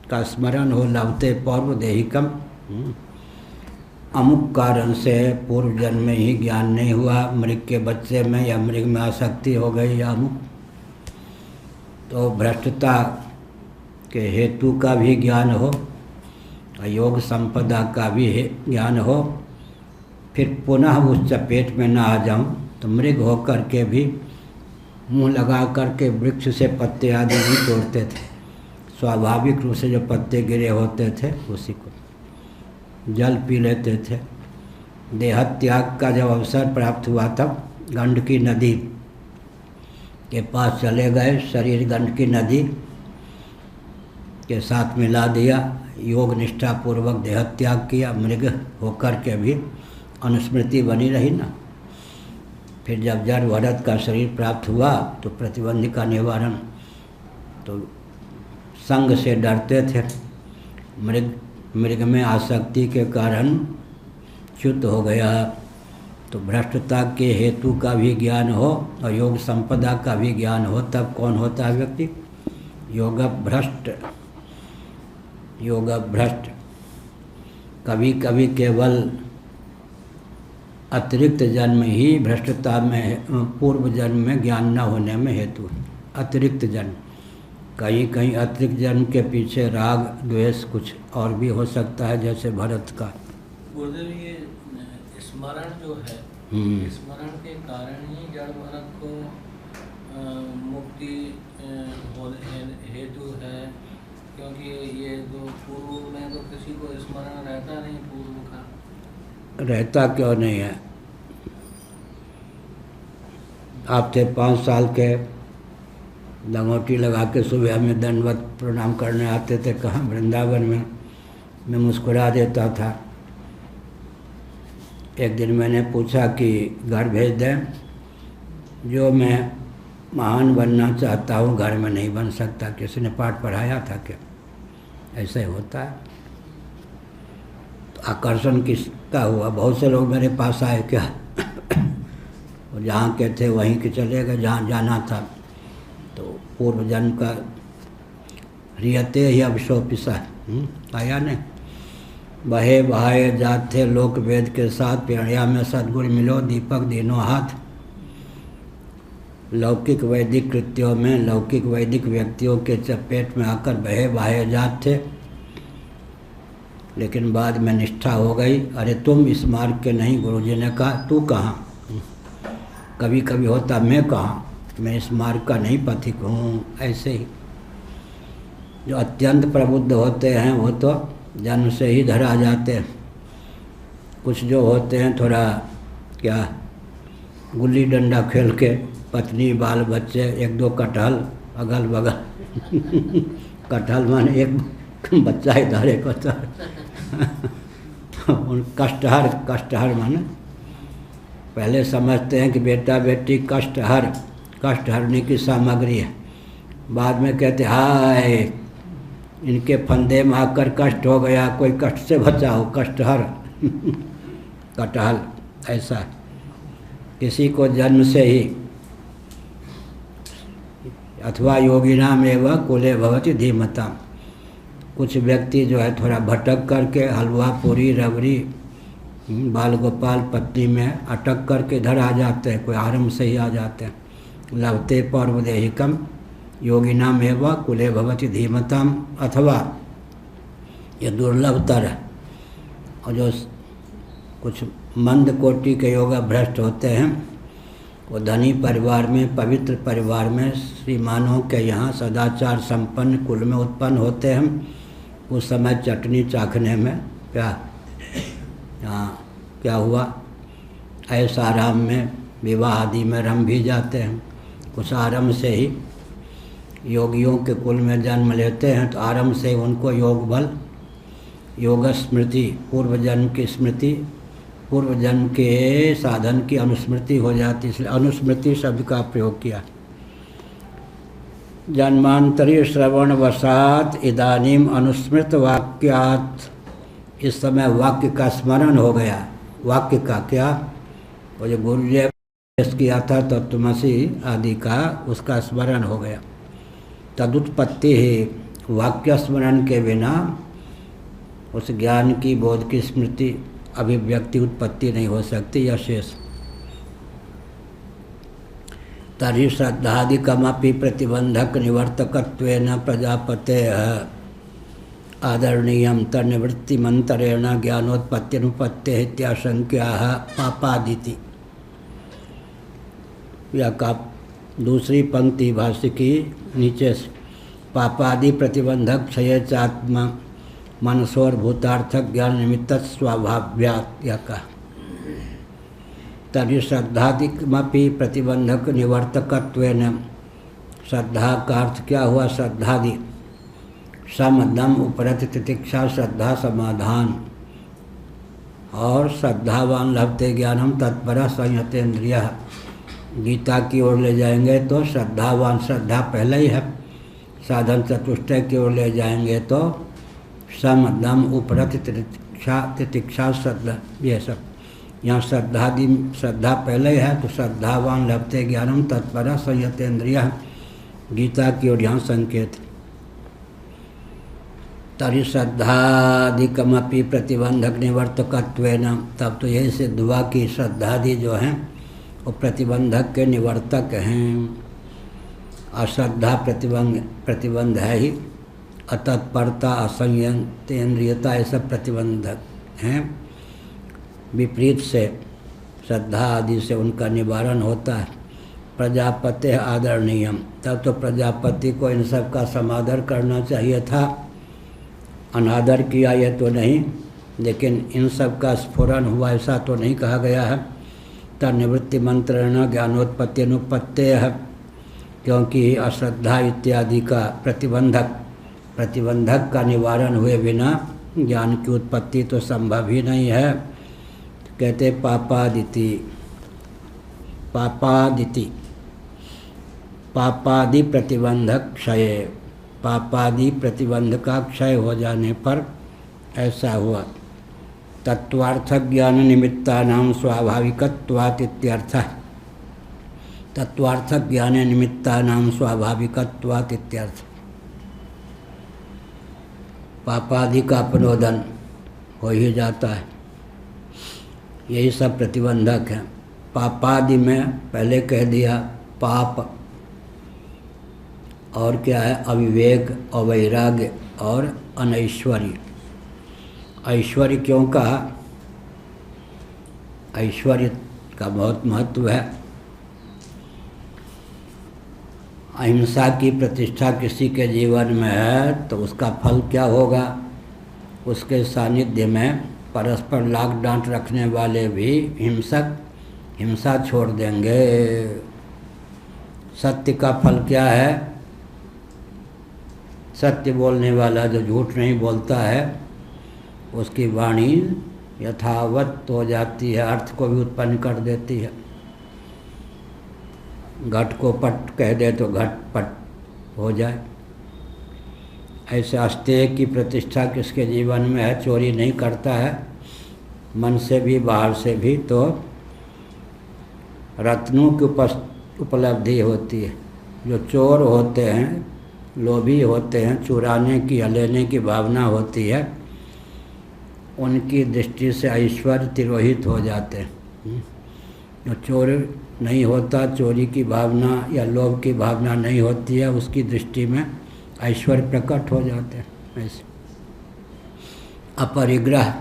S1: का स्मरण हो लभते पूर्व देहिकम। अमुक कारण से पूर्व जन्म में ही ज्ञान नहीं हुआ, मृग के बच्चे में या मृग में आसक्ति हो गई या अमुक, तो भ्रष्टता के हेतु का भी ज्ञान हो, योग संपदा का भी ज्ञान हो, फिर पुनः उस चपेट में ना आ जाऊं तो मृग होकर के भी मुंह लगा करके वृक्ष से पत्ते आदि भी तोड़ते थे। स्वाभाविक रूप से जो पत्ते गिरे होते थे उसी को जल पी लेते थे। देह त्याग का जब अवसर प्राप्त हुआ तब गंडकी नदी के पास चले गए, शरीर गंडकी नदी के साथ मिला दिया, योग निष्ठा पूर्वक देह त्याग किया, मृग होकर के भी अनुस्मृति बनी रही ना। फिर जब जड़ भरत का शरीर प्राप्त हुआ तो प्रतिबंध का निवारण, तो संग से डरते थे, मृग में आसक्ति के कारण च्युत हो गया। तो भ्रष्टता के हेतु का भी ज्ञान हो और योग संपदा का भी ज्ञान हो, तब कौन होता है व्यक्ति? योग भ्रष्ट। योग भ्रष्ट कभी कभी केवल अतिरिक्त जन्म ही भ्रष्टता में, पूर्व जन्म में ज्ञान न होने में हेतु। अतिरिक्त जन्म, कहीं कहीं अतिरिक्त जन्म के पीछे राग द्वेष कुछ और भी हो सकता है, जैसे भरत का।
S4: गुरुदेव, ये स्मरण जो है, स्मरण के कारण ही जड़ भरत को मुक्ति हेतु है, क्योंकि ये जो पूर्व में तो किसी को स्मरण रहता नहीं, पूर्व का
S1: रहता क्यों नहीं है? आप थे 5 साल के, लंगोटी लगा के सुबह में दंडवत प्रणाम करने आते थे, कहाँ वृंदावन में। मैं मुस्कुरा देता था। एक दिन मैंने पूछा कि घर भेज दें, जो मैं महान बनना चाहता हूँ घर में नहीं बन सकता। किसी ने पाठ पढ़ाया था क्या? ऐसे होता है। तो आकर्षण किसका हुआ? बहुत से लोग मेरे पास आए क्या और जहाँ के थे वहीं के चले गए जहाँ जाना था। तो पूर्व जन्म का रियते ही अवशोपिसा आया ने। बहे बहाए जात थे लोक वेद के साथ, पेड़िया में सदगुण मिलो दीपक दिनों हाथ। लौकिक वैदिक कृत्यों में लौकिक वैदिक व्यक्तियों के चपेट में आकर बहे बहाए जात थे, लेकिन बाद में निष्ठा हो गई। अरे तुम इस मार्ग के नहीं, गुरुजी ने कहा तू कहाँ। कभी कभी होता मैं कहाँ, मैं इस मार्ग का नहीं पथिक हूँ। ऐसे ही जो अत्यंत प्रबुद्ध होते हैं वो तो जन्म से ही धरा जाते हैं। कुछ जो होते हैं थोड़ा क्या गुल्ली डंडा खेल के पत्नी बाल बच्चे एक दो कटहल अगल बगल कटहल माने एक बच्चा इधर एक उधर कष्टहर माने पहले समझते हैं कि बेटा बेटी कष्ट हरने की सामग्री है। बाद में कहते हाय इनके फंदे में आकर कष्ट हो गया, कोई कष्ट से बचाओ, कष्टहर कटहल। ऐसा किसी को जन्म से ही अथवा योगिनाम एवं कुले भवति धीमता। कुछ व्यक्ति जो है थोड़ा भटक करके हलवा पूरी रबड़ी बाल गोपाल पत्नी में अटक करके इधर आ जाते हैं, कोई आरंभ से ही आ जाते हैं। लभते पर्वदेहिकम योगिनाम एवं कुले भवति धीमताम। अथवा ये दुर्लभतर है। और जो कुछ मंद कोटि के योगा भ्रष्ट होते हैं वो धनी परिवार में पवित्र परिवार में श्रीमानों के यहाँ सदाचार संपन्न कुल में उत्पन्न होते हैं। उस समय चटनी चाखने में क्या हुआ, ऐसा आराम में विवाह आदि में रम भी जाते हैं। कुछ आरंभ से ही योगियों के कुल में जन्म लेते हैं तो आरंभ से उनको योग बल योग स्मृति पूर्व जन्म की स्मृति पूर्व जन्म के साधन की अनुस्मृति हो जाती, इसलिए अनुस्मृति शब्द का प्रयोग किया। जन्मांतरी श्रवण वसात इदानीम अनुस्मृत वाक्यात। इस समय वाक्य का स्मरण हो गया। वाक्य का क्या, वो जो गुरु जी ने किया था तत्वमसी आदि का, उसका स्मरण हो गया। तदुत्पत्ति ही वाक्य स्मरण के बिना उस ज्ञान की बोध की स्मृति अभिव्यक्ति उत्पत्ति नहीं हो सकती। यह शेष तरी श्रद्धादिकमपि प्रतिबंधक निवर्तकत्वेन प्रजापते आदरणीयं तन्निवृत्तिमंतरेण ज्ञानोत्पत्त्यनुपत्तेः इत्याशंक्याः पापादिति। या का दूसरी पंक्ति भाष्य की नीचे पापादि प्रतिबंधक क्षय चात्मा मनसोर भूतार्थक ज्ञान निमित्त स्वाभाव्यात्। या का तभी श्रद्धादिकमपि प्रतिबंधक निवर्तकत्वेन। श्रद्धा का अर्थ क्या हुआ, श्रद्धादि सम दम उपरत तितिक्षा श्रद्धा समाधान। और श्रद्धावान लभते ज्ञानम तत्पर संयतेन्द्रिय। गीता की ओर ले जाएंगे तो श्रद्धावान, श्रद्धा पहले ही है। साधन चतुष्टय की ओर ले जाएंगे तो सम दम उपरत तितिक्षा श्रद्धा, ये सब यहाँ श्रद्धा पहले ही है तो श्रद्धावान लभते ज्ञानम तत्पर संयतेन्द्रिय। गीता की ओर यहाँ संकेत। तरी श्रद्धादिकमपि प्रतिबंधक निवर्तकत्वेन। तब तो यही सिद्ध हुआ कि श्रद्धादि जो हैं वो प्रतिबंधक के निवर्तक हैं। अश्रद्धा प्रतिबंध है ही। अतत्परता असंयतेन्द्रियता ये सब प्रतिबंधक हैं। विपरीत से श्रद्धा आदि से उनका निवारण होता है। प्रजापते आदरणीयम। तब तो प्रजापति को इन सब का समादर करना चाहिए था। अनादर किया ये तो नहीं, लेकिन इन सब का स्फुरन हुआ ऐसा तो नहीं कहा गया है। तन्निवृत्ति मंत्रेण ज्ञानोत्पत्ति अनुपत्तेः है, क्योंकि अश्रद्धा इत्यादि का प्रतिबंधक का निवारण हुए बिना ज्ञान की उत्पत्ति तो संभव ही नहीं है। कहते पापादि प्रतिबंधक क्षय। पापादि प्रतिबंध का क्षय हो जाने पर ऐसा हुआ। तत्वार्थ ज्ञान निमित्तानां स्वाभाविकत्वात् इत्यर्थः। तत्वार्थ ज्ञान निमित्तानां स्वाभाविकत्वात् इत्यर्थः। पापादि का अपनोदन हो ही जाता है। यही सब प्रतिबंधक हैं। पापादि में पहले कह दिया पाप, और क्या है, अविवेक, अवैराग्य और अनैश्वर्य। ऐश्वर्य क्यों कहा? ऐश्वर्य का बहुत महत्व है। अहिंसा की प्रतिष्ठा किसी के जीवन में है तो उसका फल क्या होगा? उसके सानिध्य में परस्पर लाग डांट रखने वाले भी हिंसक हिंसा छोड़ देंगे। सत्य का फल क्या है? सत्य बोलने वाला जो झूठ नहीं बोलता है उसकी वाणी यथावत हो जाती है, अर्थ को भी उत्पन्न कर देती है। घट को पट कह दे तो घट पट हो जाए। ऐसे अस्तेय की प्रतिष्ठा किसके जीवन में है? चोरी नहीं करता है, मन से भी बाहर से भी, तो रत्नों की उपलब्धि होती है। जो चोर होते हैं, लोभी होते हैं, चुराने की या लेने की भावना होती है, उनकी दृष्टि से ऐश्वर्य तिरोहित हो जाते हैं। जो चोर नहीं होता, चोरी की भावना या लोभ की भावना नहीं होती है, उसकी दृष्टि में ऐश्वर्य प्रकट हो जाते हैं। ऐसे अपरिग्रह,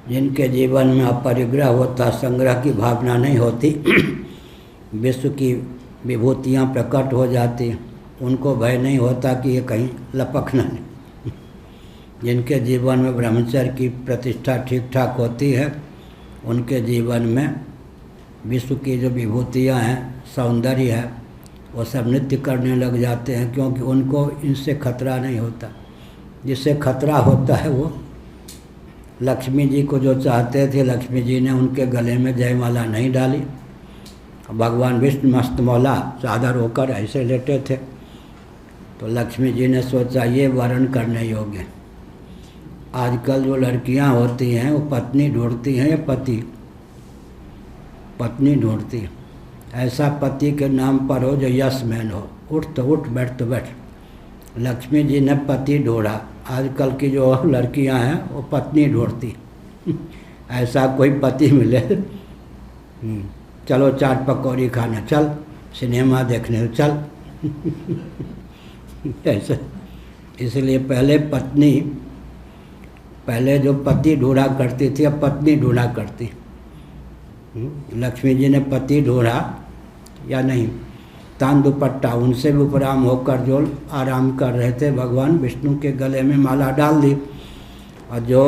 S1: जिनके जीवन में अपरिग्रह होता, संग्रह की भावना नहीं होती, विश्व की विभूतियाँ प्रकट हो जाती, उनको भय नहीं होता कि ये कहीं लपक न। जिनके जीवन में ब्रह्मचर्य की प्रतिष्ठा ठीक ठाक होती है, उनके जीवन में विश्व की जो विभूतियाँ हैं, सौंदर्य है, वो सब नृत्य करने लग जाते हैं, क्योंकि उनको इनसे खतरा नहीं होता। जिससे खतरा होता है वो लक्ष्मी जी को जो चाहते थे, लक्ष्मी जी ने उनके गले में जयमाला नहीं डाली। भगवान विष्णु मस्तमौला चादर होकर ऐसे लेटे थे, तो लक्ष्मी जी ने सोचा ये वर्ण करने योग्य। आजकल जो लड़कियां होती हैं वो पत्नी ढूंढती हैं या पति? पत्नी ढूंढती है। ऐसा पति के नाम पर हो जो यस मैन हो, उठ तो उठ, बैठ तो बैठ। लक्ष्मी जी ने पति ढूंढा। आजकल की जो लड़कियां हैं वो पत्नी ढूंढती। ऐसा कोई पति मिले, चलो चाट पकौड़ी खाने चल, सिनेमा देखने चल। ऐसे इसलिए पहले जो पति ढूंढा करती थी, अब पत्नी ढूंढा करती। लक्ष्मी जी ने पति ढूंढा या नहीं? तान दुपट्टा, उनसे भी उपराम होकर जो आराम कर रहे थे, भगवान विष्णु के गले में माला डाल दी, और जो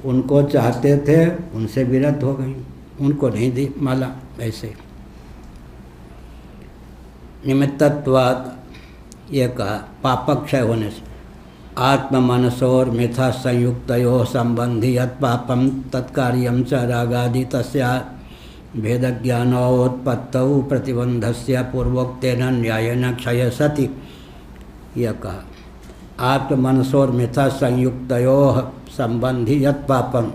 S1: उनको चाहते थे उनसे विरत हो गई, उनको नहीं दी माला। ऐसे निमित्तत्वात् ये कहा पापक्षय होने से। आत्म मनसोर मिथा संयुक्तयो संबंधी यत् पापम तत्कार्यम च रागादि तस्या भेदज्ञानोत्पत्तौ प्रतिबंधस्य पूर्वोक्तेन न्यायेन क्षय सति। यह कहा आत्म मनसोर मिथा संयुक्तयो संबंधी यत् पापम।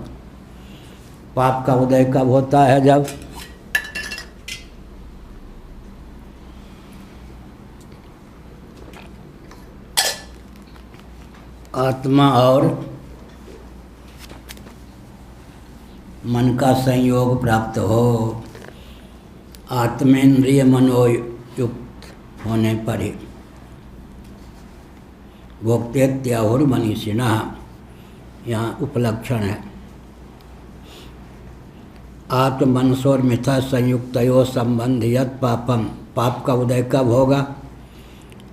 S1: पाप का उदय कब होता है? जब आत्मा और मन का संयोग प्राप्त हो। आत्मेंद्रिय मनोयुक्त होने पर ही। भोक्तेत्याहुर मनीषिणः, यहाँ उपलक्षण है। आत्म मनसोर मिथा संयुक्तयो संबंधियत पापम। पाप का उदय कब होगा?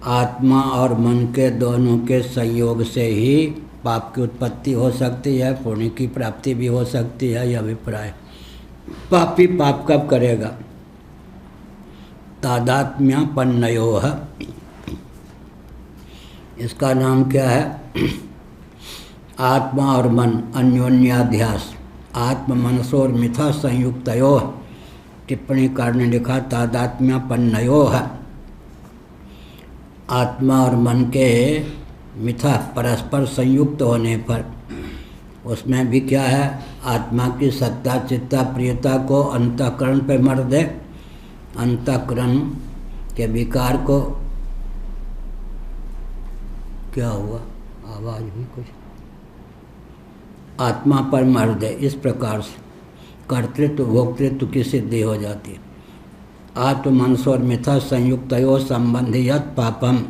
S1: आत्मा और मन के दोनों के संयोग से ही पाप की उत्पत्ति हो सकती है, पुण्य की प्राप्ति भी हो सकती है। यह अभिप्राय। पापी पाप कब करेगा? तादात्म्यपन्नयोः, इसका नाम क्या है? आत्मा और मन अन्योन्याध्यास। आत्म मनसोर मिथा संयुक्तयोः, टिप्पणीकार ने लिखा तादात्म्यपन्नयोः। आत्मा और मन के मिथा परस्पर संयुक्त होने पर, उसमें भी क्या है? आत्मा की सत्ता चित्ता प्रियता को अंतःकरण पे मर दे, अंतःकरण के विकार को। क्या हुआ? आवाज भी कुछ आत्मा पर मर दे। इस प्रकार से कर्तृत्व भोक्तृत्व की सिद्धि हो जाती है। आत्म मनसोर मिथा संयुक्तयो संबंधियत पापम।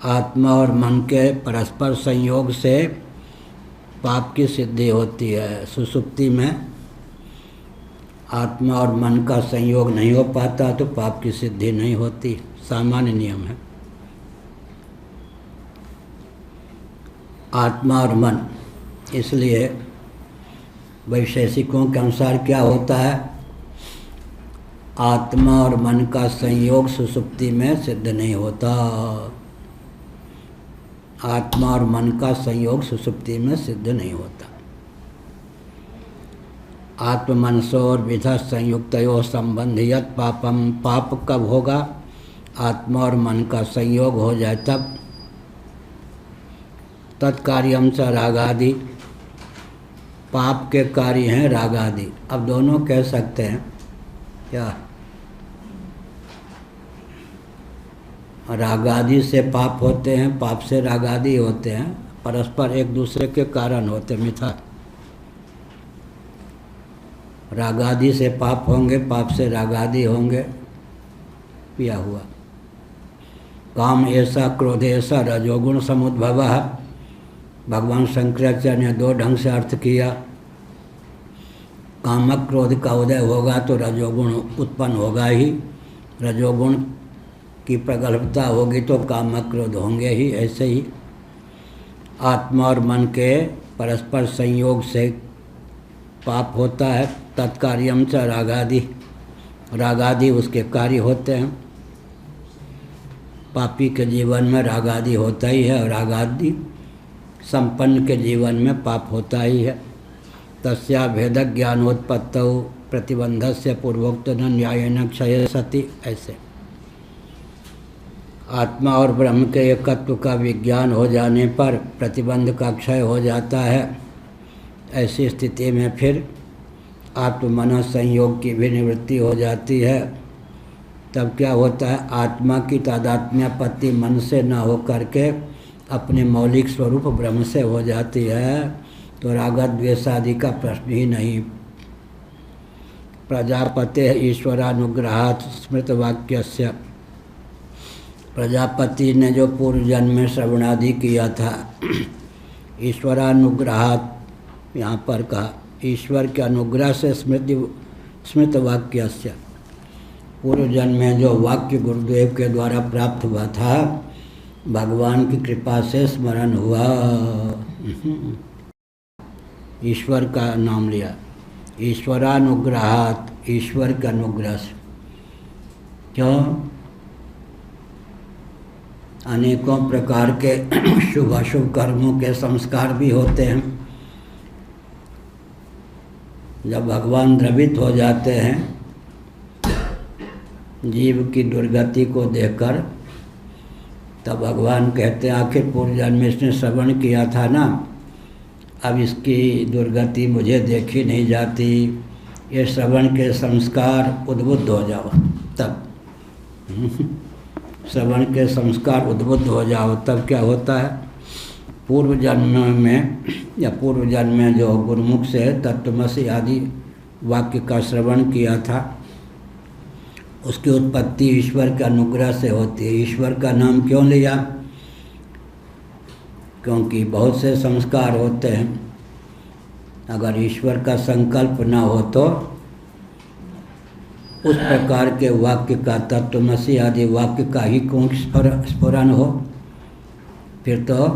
S1: आत्मा और मन के परस्पर संयोग से पाप की सिद्धि होती है। सुसुप्ति में आत्मा और मन का संयोग नहीं हो पाता तो पाप की सिद्धि नहीं होती, सामान्य नियम है। आत्मा और मन, इसलिए वैशेषिकों के अनुसार क्या होता है, आत्मा और मन का संयोग सुसुप्ति में सिद्ध नहीं होता। आत्मा और मन का संयोग सुसुप्ति में सिद्ध नहीं होता। आत्ममनसोर विधा संयुक्तयो संबंधियत पापम, पाप कब होगा, आत्मा और मन का संयोग हो जाए तब। तत्कार्यम च रागादि, पाप के कार्य हैं रागादि। अब दोनों कह सकते हैं क्या, रागादि से पाप होते हैं, पाप से रागादि होते हैं, परस्पर एक दूसरे के कारण होते हैं। मिथा, रागादि से पाप होंगे, पाप से रागादि होंगे, पिया हुआ। काम ऐसा क्रोध ऐसा रजोगुण समुद्भव। भगवान शंकराचार्य ने दो ढंग से अर्थ किया। कामक क्रोध का उदय होगा तो रजोगुण उत्पन्न होगा ही, रजोगुण की प्रगल्भता होगी तो कामक क्रोध होंगे ही। ऐसे ही आत्मा और मन के परस्पर संयोग से पाप होता है। तत्कार्यम च रागादि, रागादि उसके कार्य होते हैं। पापी के जीवन में रागादि होता ही है और रागादि संपन्न के जीवन में पाप होता ही है। तस्या भेद ज्ञानोत्पत्तौ प्रतिबंधस्य पूर्वोक्त न न्यायेन क्षय सति। ऐसे आत्मा और ब्रह्म के एकत्व का विज्ञान हो जाने पर प्रतिबंध का क्षय हो जाता है। ऐसी स्थिति में फिर आत्मन संयोग की भी निवृत्ति हो जाती है। तब क्या होता है, आत्मा की तादात्म्यापत्ति मन से न हो करके अपने मौलिक स्वरूप ब्रह्म से हो जाती है, तो रागत द्वेषादि का प्रश्न ही नहीं। प्रजापते ईश्वरानुग्रहात् स्मृत वाक्यस्य, प्रजापति ने जो पूर्व जन्म में श्रवणादि किया था, ईश्वरानुग्रहात् यहाँ पर कहा, ईश्वर के अनुग्रह से स्मृत वाक्यस्य, पूर्व जन्म में जो वाक्य गुरुदेव के द्वारा प्राप्त हुआ था, भगवान की कृपा से स्मरण हुआ। ईश्वर का नाम लिया, ईश्वरानुग्रहात्, ईश्वर के अनुग्रह से। क्यों, अनेकों प्रकार के शुभ अशुभ कर्मों के संस्कार भी होते हैं। जब भगवान द्रवित हो जाते हैं जीव की दुर्गति को देखकर, तब भगवान कहते हैं आखिर पूर्व जन्म में इसने श्रवण किया था ना, अब इसकी दुर्गति मुझे देखी नहीं जाती, ये श्रवण के संस्कार उद्बुद्ध हो जाओ। तब श्रवण के संस्कार उद्बुद्ध हो जाओ, तब क्या होता है, पूर्व जन्म में या पूर्व जन्म में जो गुरुमुख से तत्वमसि आदि वाक्य का श्रवण किया था, उसकी उत्पत्ति ईश्वर के अनुग्रह से होती है। ईश्वर का नाम क्यों लिया, क्योंकि बहुत से संस्कार होते हैं, अगर ईश्वर का संकल्प न हो तो उस प्रकार के वाक्य का, तत्वमसि आदि वाक्य का ही कौन स्फुरन हो, फिर तो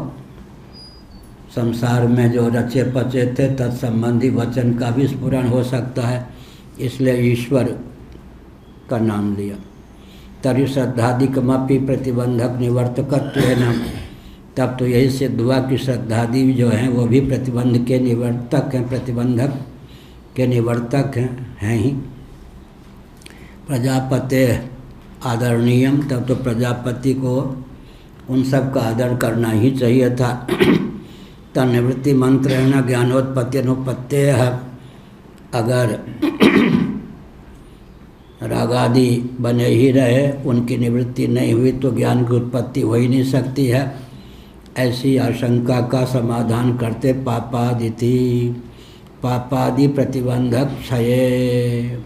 S1: संसार में जो रचे पचे थे तत्संबंधी वचन का भी स्फुरन हो सकता है। इसलिए ईश्वर का नाम लिया। तरी श्रद्धादिकमपि प्रतिबंधक निवर्तकत्वेन, तब तो यही सिद्ध हुआ कि श्रद्धादि जो हैं वो भी प्रतिबंध के निवर्तक हैं, प्रतिबंधक के निवर्तक हैं ही। प्रजापते आदरणीयम, तब तो प्रजापति को उन सब का आदर करना ही चाहिए था। तन्निवृत्ति मंत्रेण ज्ञानोत्पत्ति अनुपत्तेय, अगर रागादि बने ही रहे, उनकी निवृत्ति नहीं हुई तो ज्ञान की उत्पत्ति हो ही नहीं सकती है। ऐसी आशंका का समाधान करते पापादिति, पापादि प्रतिबंधक क्षय।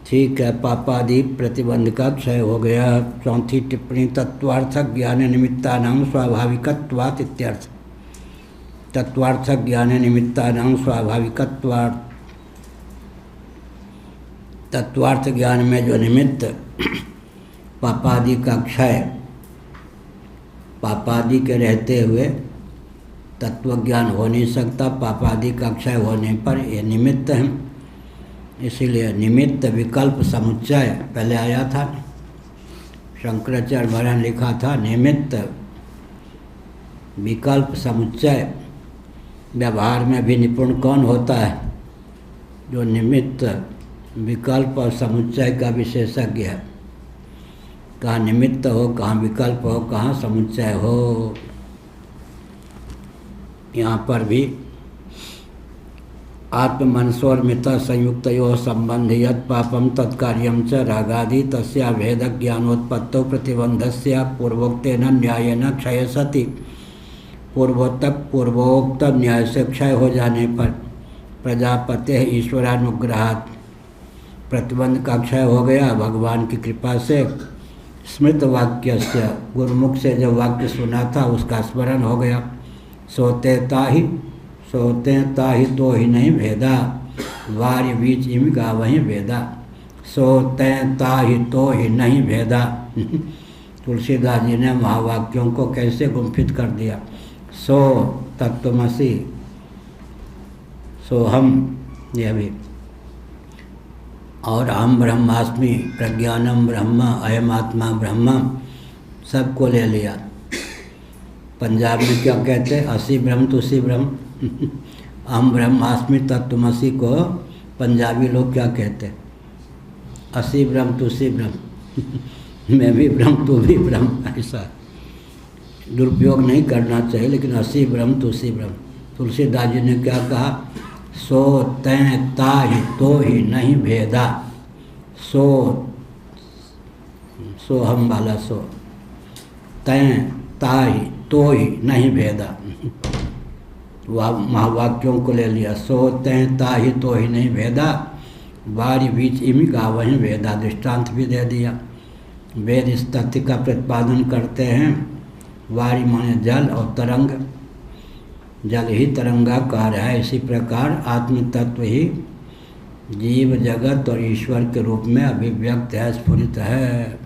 S1: ठीक है, पापादि प्रतिबंध का क्षय हो गया। चौथी टिप्पणी, तत्वार्थ ज्ञान निमित्तानां स्वाभाविकत्वात् इत्यर्थ। तत्वार्थ ज्ञान निमित्तानां स्वाभाविकत्वात्। तत्वार्थ ज्ञान में जो निमित्त पापादि का क्षय, पापादि के रहते हुए तत्व ज्ञान हो नहीं सकता, पापादि का क्षय होने पर ये निमित्त है। इसीलिए निमित्त विकल्प समुच्चय पहले आया था, शंकराचार्य महाराज ने लिखा था निमित्त विकल्प समुच्चय। व्यवहार में भी निपुण कौन होता है? जो निमित्त विकल्प और समुच्चय का विशेषज्ञ है। कहाँ निमित्त हो, कहाँ विकल्प हो, कहाँ समुच्चय हो। यहाँ पर भी आत्ममनसोर्मित संयुक्तयोः संबंधि यत् पापम तत्कार्यं च रागादि तस्या भेद ज्ञानोत्पत्तौ प्रतिबंधस्य पूर्वोक्तेन न्यायेन क्षय सति। पूर्वोक्त न्याय से क्षय हो जाने पर प्रजापते ईश्वरानुग्रहात् प्रतिबंध का क्षय हो गया भगवान की कृपा से। स्मृत वाक्य से गुरुमुख से जो वाक्य सुना था उसका स्मरण हो गया। सोते ताहि तो ही नहीं भेदा, वार्य बीच इम गावहीं भेदा। सोते ताहि तो ही नहीं भेदा। तुलसीदास जी ने महावाक्यों को कैसे गुम्फित कर दिया। सो तत्वमसि, सोहम, यह भी, और अहम ब्रह्मास्मि, प्रज्ञानम ब्रह्म, अयम आत्मा ब्रह्म, सबको ले लिया। पंजाब में क्या कहते हैं? असी ब्रह्म तुसी ब्रह्म। अहम ब्रह्मास्मि तत्वमसि को पंजाबी लोग क्या कहते हैं? असी ब्रह्म तुसी ब्रह्म। मैं भी ब्रह्म तू भी ब्रह्म, ऐसा दुरुपयोग नहीं करना चाहिए। लेकिन असी ब्रह्म तुसी ब्रह्म। तुलसीदास जी ने क्या कहा? सो तैं ताहि तो ही नहीं भेदा। सो हम वाला सो, तैं ताहि तो ही नहीं भेदा, वह महावाक्यों को ले लिया। सो तैं ताहि तो ही नहीं भेदा, वार्य बीच इम गावहीं भेदा, दृष्टांत भी दे दिया। वेद इस तथ्य का प्रतिपादन करते हैं। वार्य माने जल और तरंग, जल ही तरंगाकार है। इसी प्रकार आत्म तत्व ही जीव जगत और ईश्वर के रूप में अभिव्यक्त है, स्फुरित है।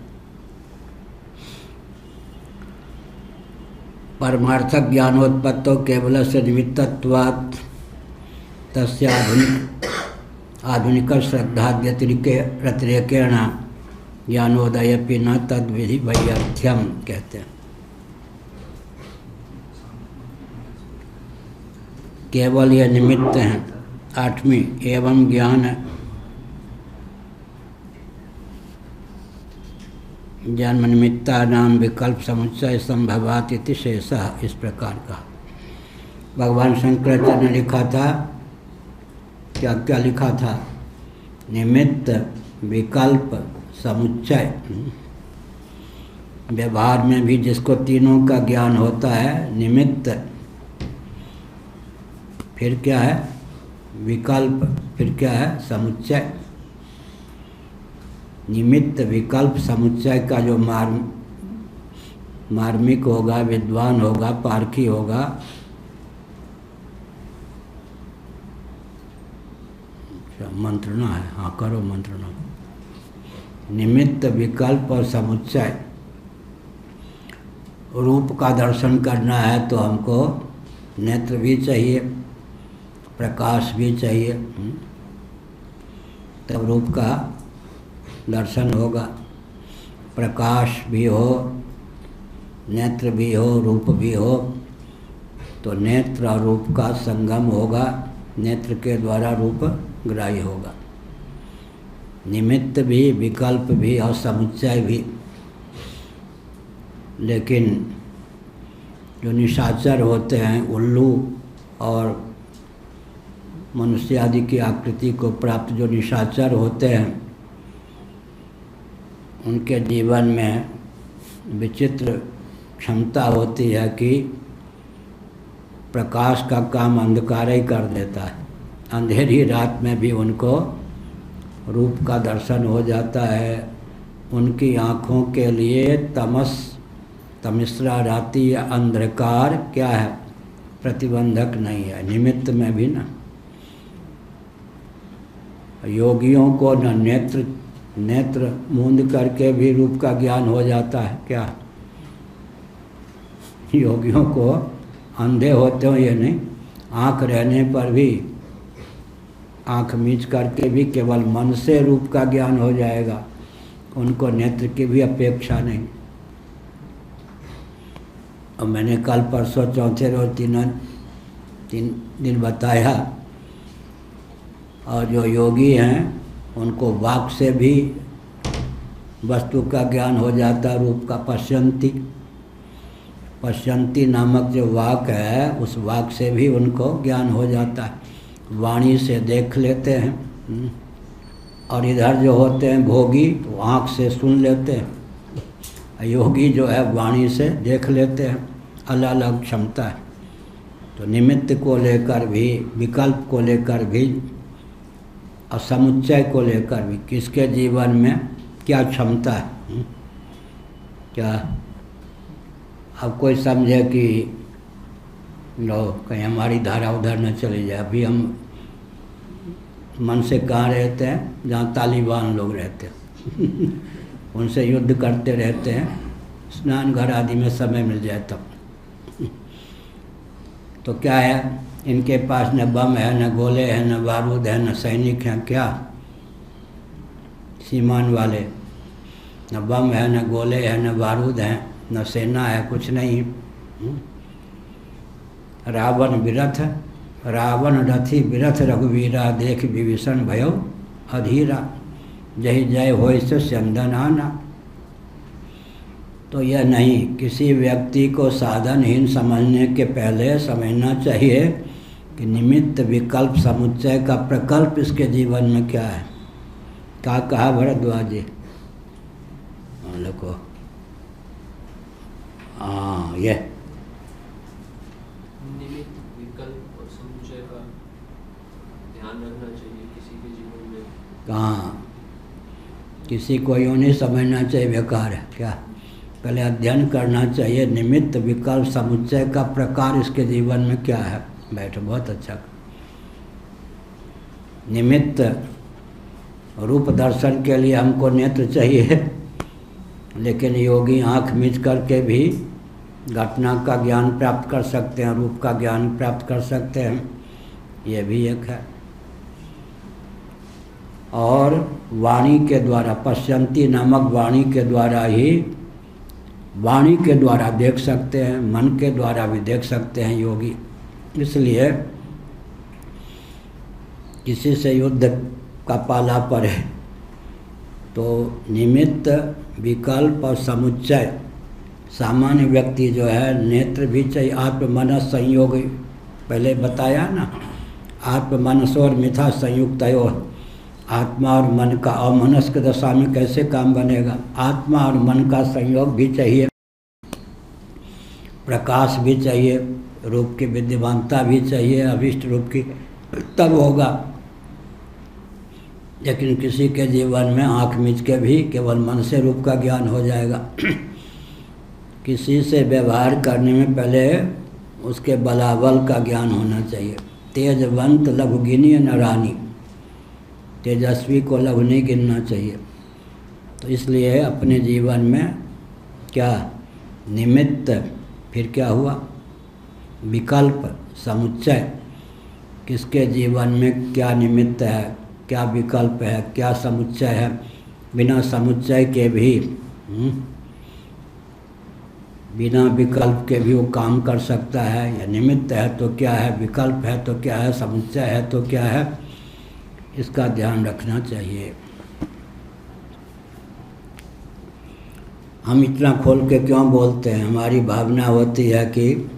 S1: परमार्थक ज्ञानोत्पत्तो केवल से निमित्तत्वात् तस्य आधुनिक श्रद्धा व्यतिरेकेण ज्ञानोदयपि न तद्विधि वैयर्थ्यम कहते हैं। केवल यह निमित्त हैं। 8वीं एवं ज्ञान जन्म निमित्ता नाम विकल्प समुच्चय संभवात इति शेषः, इस प्रकार का भगवान शंकराचार्य ने लिखा था। क्या क्या लिखा था? निमित्त विकल्प समुच्चय। व्यवहार में भी जिसको तीनों का ज्ञान होता है, निमित्त, फिर क्या है? विकल्प, फिर क्या है? समुच्चय। निमित्त विकल्प समुच्चय का जो मार्मिक होगा, विद्वान होगा, पारखी होगा, मंत्रणा है, हाँ करो मंत्रणा। निमित्त विकल्प और समुच्चय। रूप का दर्शन करना है तो हमको नेत्र भी चाहिए, प्रकाश भी चाहिए, तब रूप का दर्शन होगा। प्रकाश भी हो, नेत्र भी हो, रूप भी हो, तो नेत्र और रूप का संगम होगा। नेत्र के द्वारा रूप ग्राह्य होगा। निमित्त भी, विकल्प भी और समुच्चय भी। लेकिन जो निशाचर होते हैं, उल्लू और मनुष्य आदि की आकृति को प्राप्त जो निशाचर होते हैं, उनके जीवन में विचित्र क्षमता होती है कि प्रकाश का काम अंधकार ही कर देता है। अंधेरी रात में भी उनको रूप का दर्शन हो जाता है। उनकी आँखों के लिए तमिस्रा राति या अंधकार क्या है? प्रतिबंधक नहीं है, निमित्त में भी ना। योगियों को न नेत्र मूंद करके भी रूप का ज्ञान हो जाता है क्या? योगियों को अंधे होते हो ये नहीं, आँख रहने पर भी, आँख मीच करके भी केवल मन से रूप का ज्ञान हो जाएगा, उनको नेत्र की भी अपेक्षा नहीं। और मैंने कल परसों चौथे रोज तीन दिन बताया, और जो योगी हैं उनको वाक से भी वस्तु का ज्ञान हो जाता है, रूप का। पश्यंती नामक जो वाक है, उस वाक से भी उनको ज्ञान हो जाता है, वाणी से देख लेते हैं। और इधर जो होते हैं भोगी, तो आँख से सुन लेते हैं। योगी जो है वाणी से देख लेते हैं, अलग अलग क्षमता है। तो निमित्त को लेकर भी, विकल्प को लेकर भी और समुच्चय को लेकर भी किसके जीवन में क्या क्षमता है। क्या अब कोई समझे कि लो कहीं हमारी धारा उधर न चली जाए, अभी हम मन से कहाँ रहते हैं, जहाँ तालिबान लोग रहते हैं उनसे युद्ध करते रहते हैं, स्नान घर आदि में समय मिल जाए तब। तो क्या है, इनके पास न बम है, न गोले हैं, न बारूद है, न सैनिक हैं। क्या सीमान वाले, न बम है, न गोले हैं, न बारूद हैं, न सेना है, कुछ नहीं। रावण विरथ, रावण रथी विरथ रघुवीरा, देख विभीषण भयो अधीरा, जही जय होय से चंदन आना। तो यह नहीं, किसी व्यक्ति को साधनहीन समझने के पहले समझना चाहिए कि निमित्त विकल्प समुच्चय का प्रकल्प इसके जीवन में क्या है। क्या कहा भरद्वाज जी? लोगों ये
S2: निमित्त विकल्प और समुच्चय का ध्यान रखना चाहिए किसी के जीवन में।
S1: कहाँ, किसी को यूँ नहीं समझना चाहिए बेकार है क्या। पहले अध्ययन करना चाहिए निमित्त विकल्प समुच्चय का प्रकार इसके जीवन में क्या है। बैठो, बहुत अच्छा। निमित्त रूप दर्शन के लिए हमको नेत्र चाहिए, लेकिन योगी आँख मीच करके भी घटना का ज्ञान प्राप्त कर सकते हैं, रूप का ज्ञान प्राप्त कर सकते हैं, ये भी एक है। और वाणी के द्वारा, पश्यंती नामक वाणी के द्वारा ही, वाणी के द्वारा देख सकते हैं, मन के द्वारा भी देख सकते हैं योगी। इसलिए किसी से युद्ध का पाला पड़े तो निमित्त विकल्प और समुच्चय, सामान्य व्यक्ति जो है नेत्र भी चाहिए। आत्ममनस संयोग पहले बताया ना, आत्ममनसोर मिथा संयुक्त हो, आत्मा और मन का अमनस्क दशा में कैसे काम बनेगा। आत्मा और मन का संयोग भी चाहिए, प्रकाश भी चाहिए, रूप की विद्यमानता भी चाहिए, अभिष्ट रूप की, तब होगा। लेकिन किसी के जीवन में आँख मीच के भी केवल मन से रूप का ज्ञान हो जाएगा। किसी से व्यवहार करने में पहले उसके बलाबल का ज्ञान होना चाहिए। तेजवंत लघु गिनिय न रानी, तेजस्वी को लघु नहीं गिनना चाहिए। तो इसलिए अपने जीवन में क्या निमित्त, फिर क्या हुआ विकल्प समुच्चय, किसके जीवन में क्या निमित्त है, क्या विकल्प है, क्या समुच्चय है। बिना समुच्चय के भी, बिना विकल्प के भी वो काम कर सकता है। या निमित्त है तो क्या है, विकल्प है तो क्या है, समुच्चय है तो क्या है, इसका ध्यान रखना चाहिए। हम इतना खोल के क्यों बोलते हैं, हमारी भावना होती है कि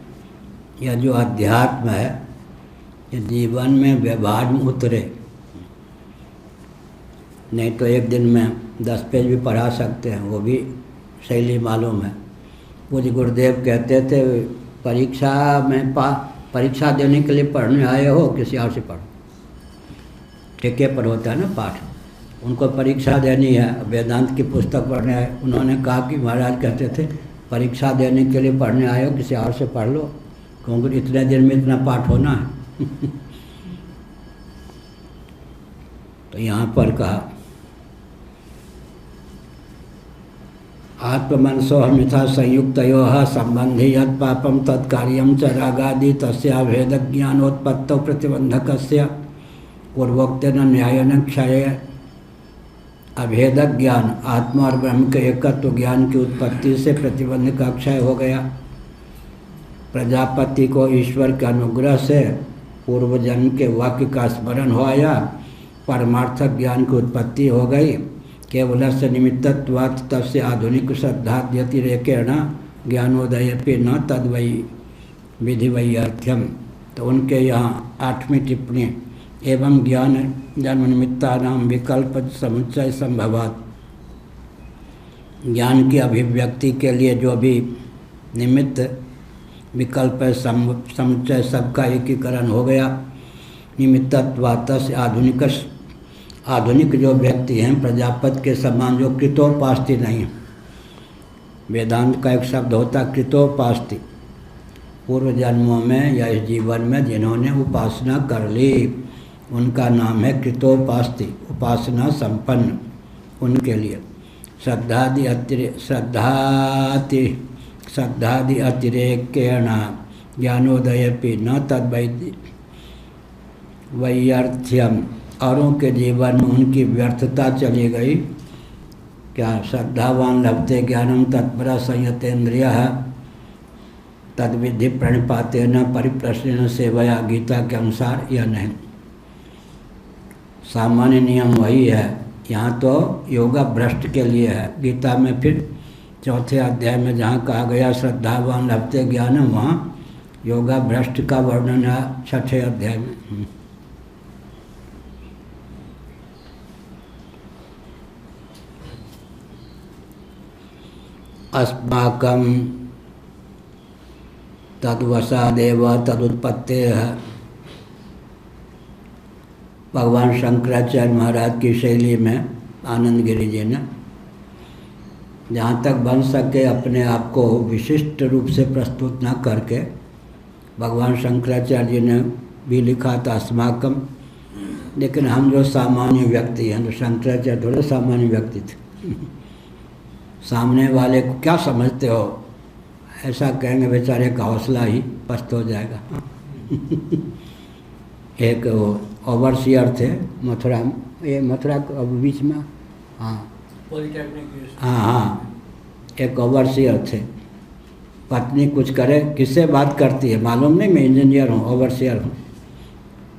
S1: यह जो अध्यात्म है ये जीवन में व्यवहार में उतरे। नहीं तो एक दिन में 10 पेज भी पढ़ा सकते हैं, वो भी शैली मालूम है। पूज्य गुरुदेव कहते थे परीक्षा में परीक्षा देने के लिए पढ़ने आए हो, किसी और से पढ़ो। ठेके पर होता है ना पाठ, उनको परीक्षा देनी है, वेदांत की पुस्तक पढ़ने आए। उन्होंने कहा कि महाराज कहते थे परीक्षा देने के लिए पढ़ने आए हो, किसी और से पढ़ लो। क्योंकि इतने दिन में इतना पाठ होना है। तो यहाँ पर कहा आत्ममनसो हमिथा संयुक्तयोः संबंधी यत् पापम तत्कार्यं च रागादि तस्या भेद ज्ञानोत्पत्तौ प्रतिबंधकस्य पूर्वोक्तेन न्यायेन क्षये। अभेद ज्ञान आत्मा और ब्रह्म के एकत्व ज्ञान की उत्पत्ति से प्रतिबंध का क्षय हो गया। प्रजापति को ईश्वर के अनुग्रह से पूर्व जन्म के वाक्य का स्मरण हो आया, परमार्थक ज्ञान की उत्पत्ति हो गई। केवल से निमित्तत्वात् तस्य आधुनिक श्रद्धाद्यतिरेकेण ज्ञानोदयपि न तद्वयी विधिवैयर्थ्यम। तो उनके यहाँ 8वीं टिप्पणी एवं ज्ञान जन्म निमित्तानां विकल्प समुच्चय संभवात्। ज्ञान की अभिव्यक्ति के लिए जो भी निमित्त विकल्प समुच्चय सबका एकीकरण हो गया। निमित्तत्वात् तस्य आधुनिक जो व्यक्ति हैं प्रजापति के समान जो कृतोपास्ति नहीं। वेदांत का एक शब्द होता कृतोपास्ति, पूर्व जन्मों में या इस जीवन में जिन्होंने उपासना कर ली उनका नाम है कृतोपास्ति, उपासना संपन्न। उनके लिए श्रद्धादि अतिरेकेण ज्ञानोदयपि न तद्वैयर्थ्यम। औरों के जीवन में उनकी व्यर्थता चली गई। क्या श्रद्धावान लभते ज्ञानम तत्पर संयतेन्द्रिय तद्विधि प्रणिपाते न परिप्रश्न सेवया, गीता के अनुसार यह नहीं। सामान्य नियम वही है, यहाँ तो योगा भ्रष्ट के लिए है। गीता में फिर 4थे अध्याय में जहाँ कहा गया श्रद्धावान लभते ज्ञानम, वहाँ योगा भ्रष्ट का वर्णन है 6ठे अध्याय में। अस्माकं तद्वसादेव तदुत्पत्तेः। भगवान शंकराचार्य महाराज की शैली में आनंद गिरि जी ने जहाँ तक बन सके अपने आप को विशिष्ट रूप से प्रस्तुत न करके, भगवान शंकराचार्य जी ने भी लिखा था अस्माकम। लेकिन हम जो सामान्य व्यक्ति हैं, तो शंकराचार्य थोड़े सामान्य व्यक्ति थे। सामने वाले को क्या समझते हो ऐसा कहेंगे, बेचारे का हौसला ही पस्त हो जाएगा। एक वो ओवरसियर थे मथुरा, ये मथुरा बीच में, हाँ हाँ, एक ओवरसियर थे। पत्नी कुछ करे, किससे बात करती है मालूम नहीं, मैं इंजीनियर हूँ, ओवरसियर हूँ।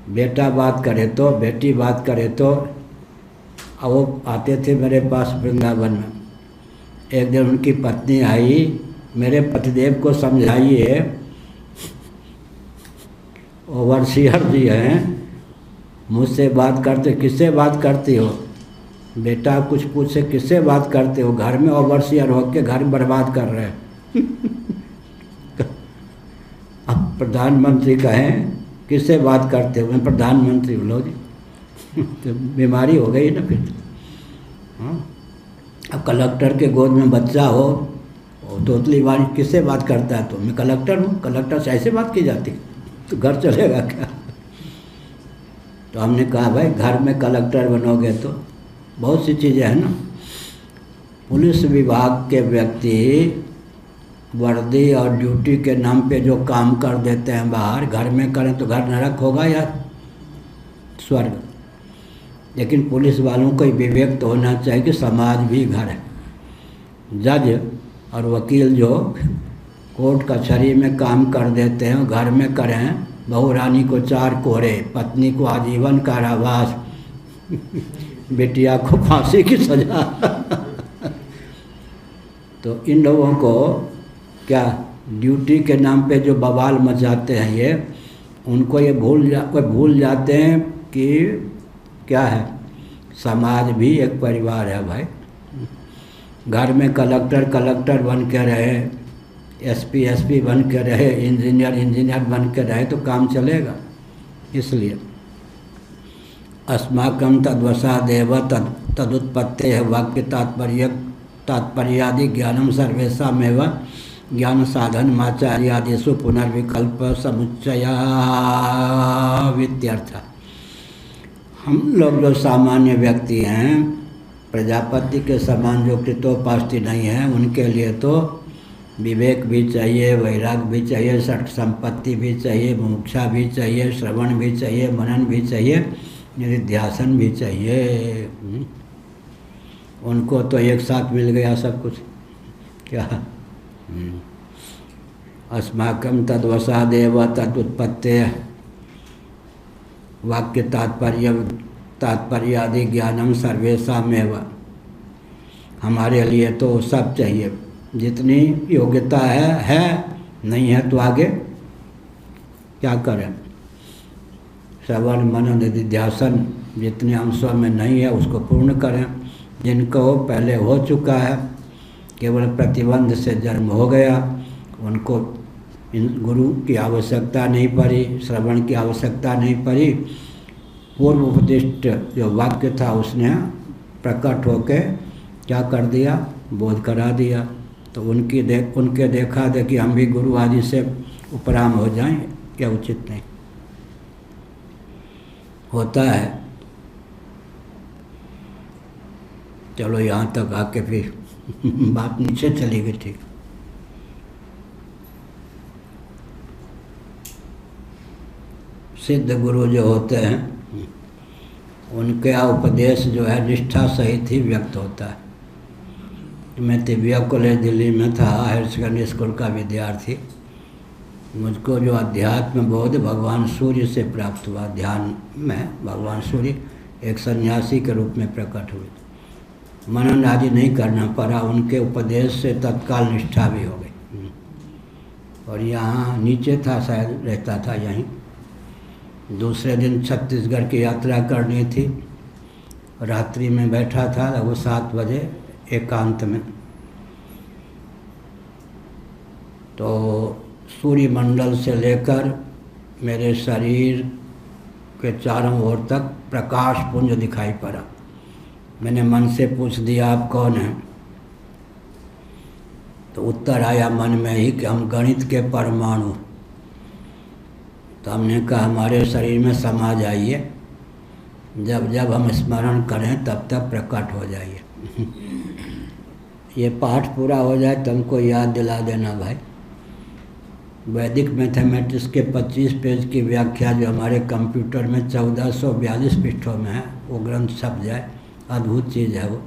S1: बेटा बात करे तो, बेटी बात करे तो। अब वो आते थे मेरे पास वृंदावन में। एक दिन उनकी पत्नी आई, मेरे पतिदेव को समझाइए, ओवरसियर जी हैं, मुझसे बात करते, किससे बात करती हो? बेटा कुछ पूछे, किससे बात करते हो? घर में ओवरसियर होके घर बर्बाद कर रहे हैं। अब प्रधानमंत्री कहें किससे बात करते हो? मैं प्रधानमंत्री बोलो जी। तो बीमारी हो गई ना फिर। हाँ, अब कलेक्टर के गोद में बच्चा हो, तोतली वाली किससे बात करता है? तो मैं कलेक्टर हूँ, कलेक्टर से ऐसे बात की जाती, तो घर चलेगा क्या? तो हमने कहा भाई घर में कलेक्टर बनोगे तो बहुत सी चीज़ें हैं ना। पुलिस विभाग के व्यक्ति वर्दी और ड्यूटी के नाम पे जो काम कर देते हैं बाहर, घर में करें तो घर नरक होगा या स्वर्ग। लेकिन पुलिस वालों को विवेक तो होना चाहिए कि समाज भी घर है। जज और वकील जो कोर्ट कचहरी में काम कर देते हैं, घर में करें, बहू रानी को 4 कोहरे, पत्नी को आजीवन कारावास, बिटिया को फांसी की सजा। तो इन लोगों को क्या ड्यूटी के नाम पे जो बवाल मचाते हैं ये, उनको ये भूल जाते हैं कि क्या है, समाज भी एक परिवार है भाई। घर में कलेक्टर बन के रहे, एसपी बन के रहे, इंजीनियर बन के रहे तो काम चलेगा। इसलिए अस्माकं तद्वसादेव तदुत्पत्तेः वाक्य तात्पर्यादि ज्ञानम सर्वेषामेव ज्ञान साधन माचार्य आदिशु पुनर्विकल्प समुच्चया वित्यर्थ। हम लोग जो सामान्य व्यक्ति हैं, प्रजापति के समान जो कृतोपास्ति नहीं है, उनके लिए तो विवेक भी चाहिए, वैराग भी चाहिए, षट संपत्ति भी चाहिए, मुमुक्षा भी चाहिए, श्रवण भी चाहिए, मनन भी चाहिए, निधिध्यासन भी चाहिए। उनको तो एक साथ मिल गया सब कुछ। क्या अस्माकं तद्वसादेव तदुत्पत्ते वाक्य तात्पर्यादि ज्ञानम सर्वेषामेव। हमारे लिए तो सब चाहिए, जितनी योग्यता है नहीं है तो आगे क्या करें। श्रवण मनन निधिध्यासन जितने अंशों में नहीं है उसको पूर्ण करें। जिनको पहले हो चुका है, केवल प्रतिबंध से जन्म हो गया, उनको गुरु की आवश्यकता नहीं पड़ी, श्रवण की आवश्यकता नहीं पड़ी। पूर्व उपदिष्ट जो वाक्य था उसने प्रकट होके क्या कर दिया, बोध करा दिया। तो उनके देखा देखी हम भी गुरु आदि से उपराम हो जाएं, क्या उचित नहीं होता है। चलो यहाँ तक आके फिर बात नीचे चली गई। ठीक, सिद्ध गुरु जो होते हैं उनके उपदेश जो है निष्ठा सहित ही व्यक्त होता है। मैं तिबिया कॉलेज दिल्ली में था, हायर सेकेंडरी स्कूल का विद्यार्थी। मुझको जो अध्यात्म बोध भगवान सूर्य से प्राप्त हुआ। ध्यान में भगवान सूर्य एक सन्यासी के रूप में प्रकट हुए। मनन आदि नहीं करना पड़ा, उनके उपदेश से तत्काल निष्ठा भी हो गई। और यहाँ नीचे था, शायद रहता था यहीं। दूसरे दिन छत्तीसगढ़ की यात्रा करनी थी, रात्रि में बैठा था लगभग 7 बजे एकांत में। तो सूर्य मंडल से लेकर मेरे शरीर के चारों ओर तक प्रकाश पुंज दिखाई पड़ा। मैंने मन से पूछ दिया आप कौन हैं? तो उत्तर आया मन में ही कि हम गणित के परमाणु। तो हमने कहा हमारे शरीर में समा जाइए, जब जब हम स्मरण करें तब तक प्रकट हो जाइए। ये पाठ पूरा हो जाए तो हमको याद दिला देना भाई। वैदिक मैथमेटिक्स के 25 पेज की व्याख्या जो हमारे कंप्यूटर में 1442 पृष्ठों में है, वो ग्रंथ छप जाए, अद्भुत चीज़ है वो।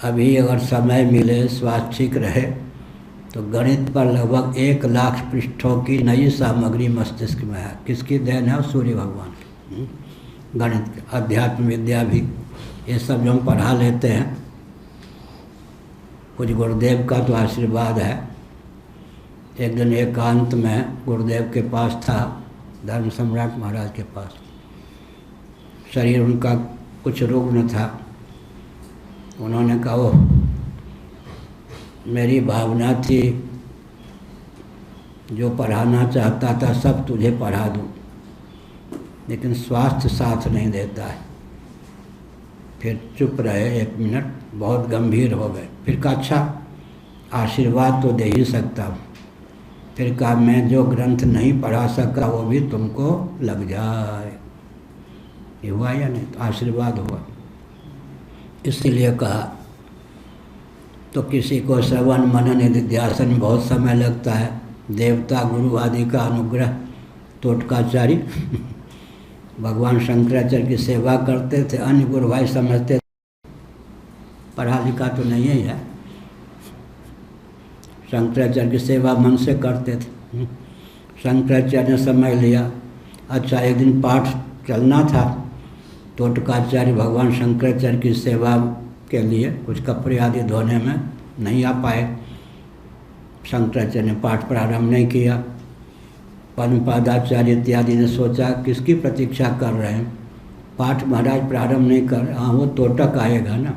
S1: अभी अगर समय मिले, स्वास्थ्य ठीक रहे, तो गणित पर लगभग 1 लाख पृष्ठों की नई सामग्री मस्तिष्क में है। किसकी देन है? सूर्य भगवान की। गणित, अध्यात्म विद्या भी, ये सब जो हम पढ़ा लेते हैं, कुछ गुरुदेव का तो आशीर्वाद है। एक दिन एकांत में गुरुदेव के पास था, धर्म सम्राट महाराज के पास। शरीर उनका कुछ रुग्ण था। उन्होंने कहा वो मेरी भावना थी, जो पढ़ाना चाहता था सब तुझे पढ़ा दूँ, लेकिन स्वास्थ्य साथ नहीं देता है। फिर चुप रहे 1 मिनट, बहुत गंभीर हो गए। फिर कहा अच्छा आशीर्वाद तो दे ही सकता हूँ। फिर कहा मैं जो ग्रंथ नहीं पढ़ा सका वो भी तुमको लग जाए। ये हुआ या नहीं? तो आशीर्वाद हुआ। इसीलिए कहा तो किसी को श्रवण मनन निधिध्यासन में बहुत समय लगता है। देवता गुरु आदि का अनुग्रह, तोटकाचारी भगवान शंकराचार्य की सेवा करते थे। अन्य गुरु भाई समझते पढ़ा लिखा तो नहीं ही है, शंकराचार्य की सेवा मन से करते थे। शंकराचार्य ने समय लिया। अच्छा, एक दिन पाठ चलना था, तोटकाचार्य भगवान शंकराचार्य की सेवा के लिए कुछ कपड़े आदि धोने में नहीं आ पाए। शंकराचार्य ने पाठ प्रारंभ नहीं किया। पद्मपादाचार्य इत्यादि ने सोचा किसकी प्रतीक्षा कर रहे हैं, पाठ महाराज प्रारंभ नहीं कर। हाँ, वो तोटक आएगा ना।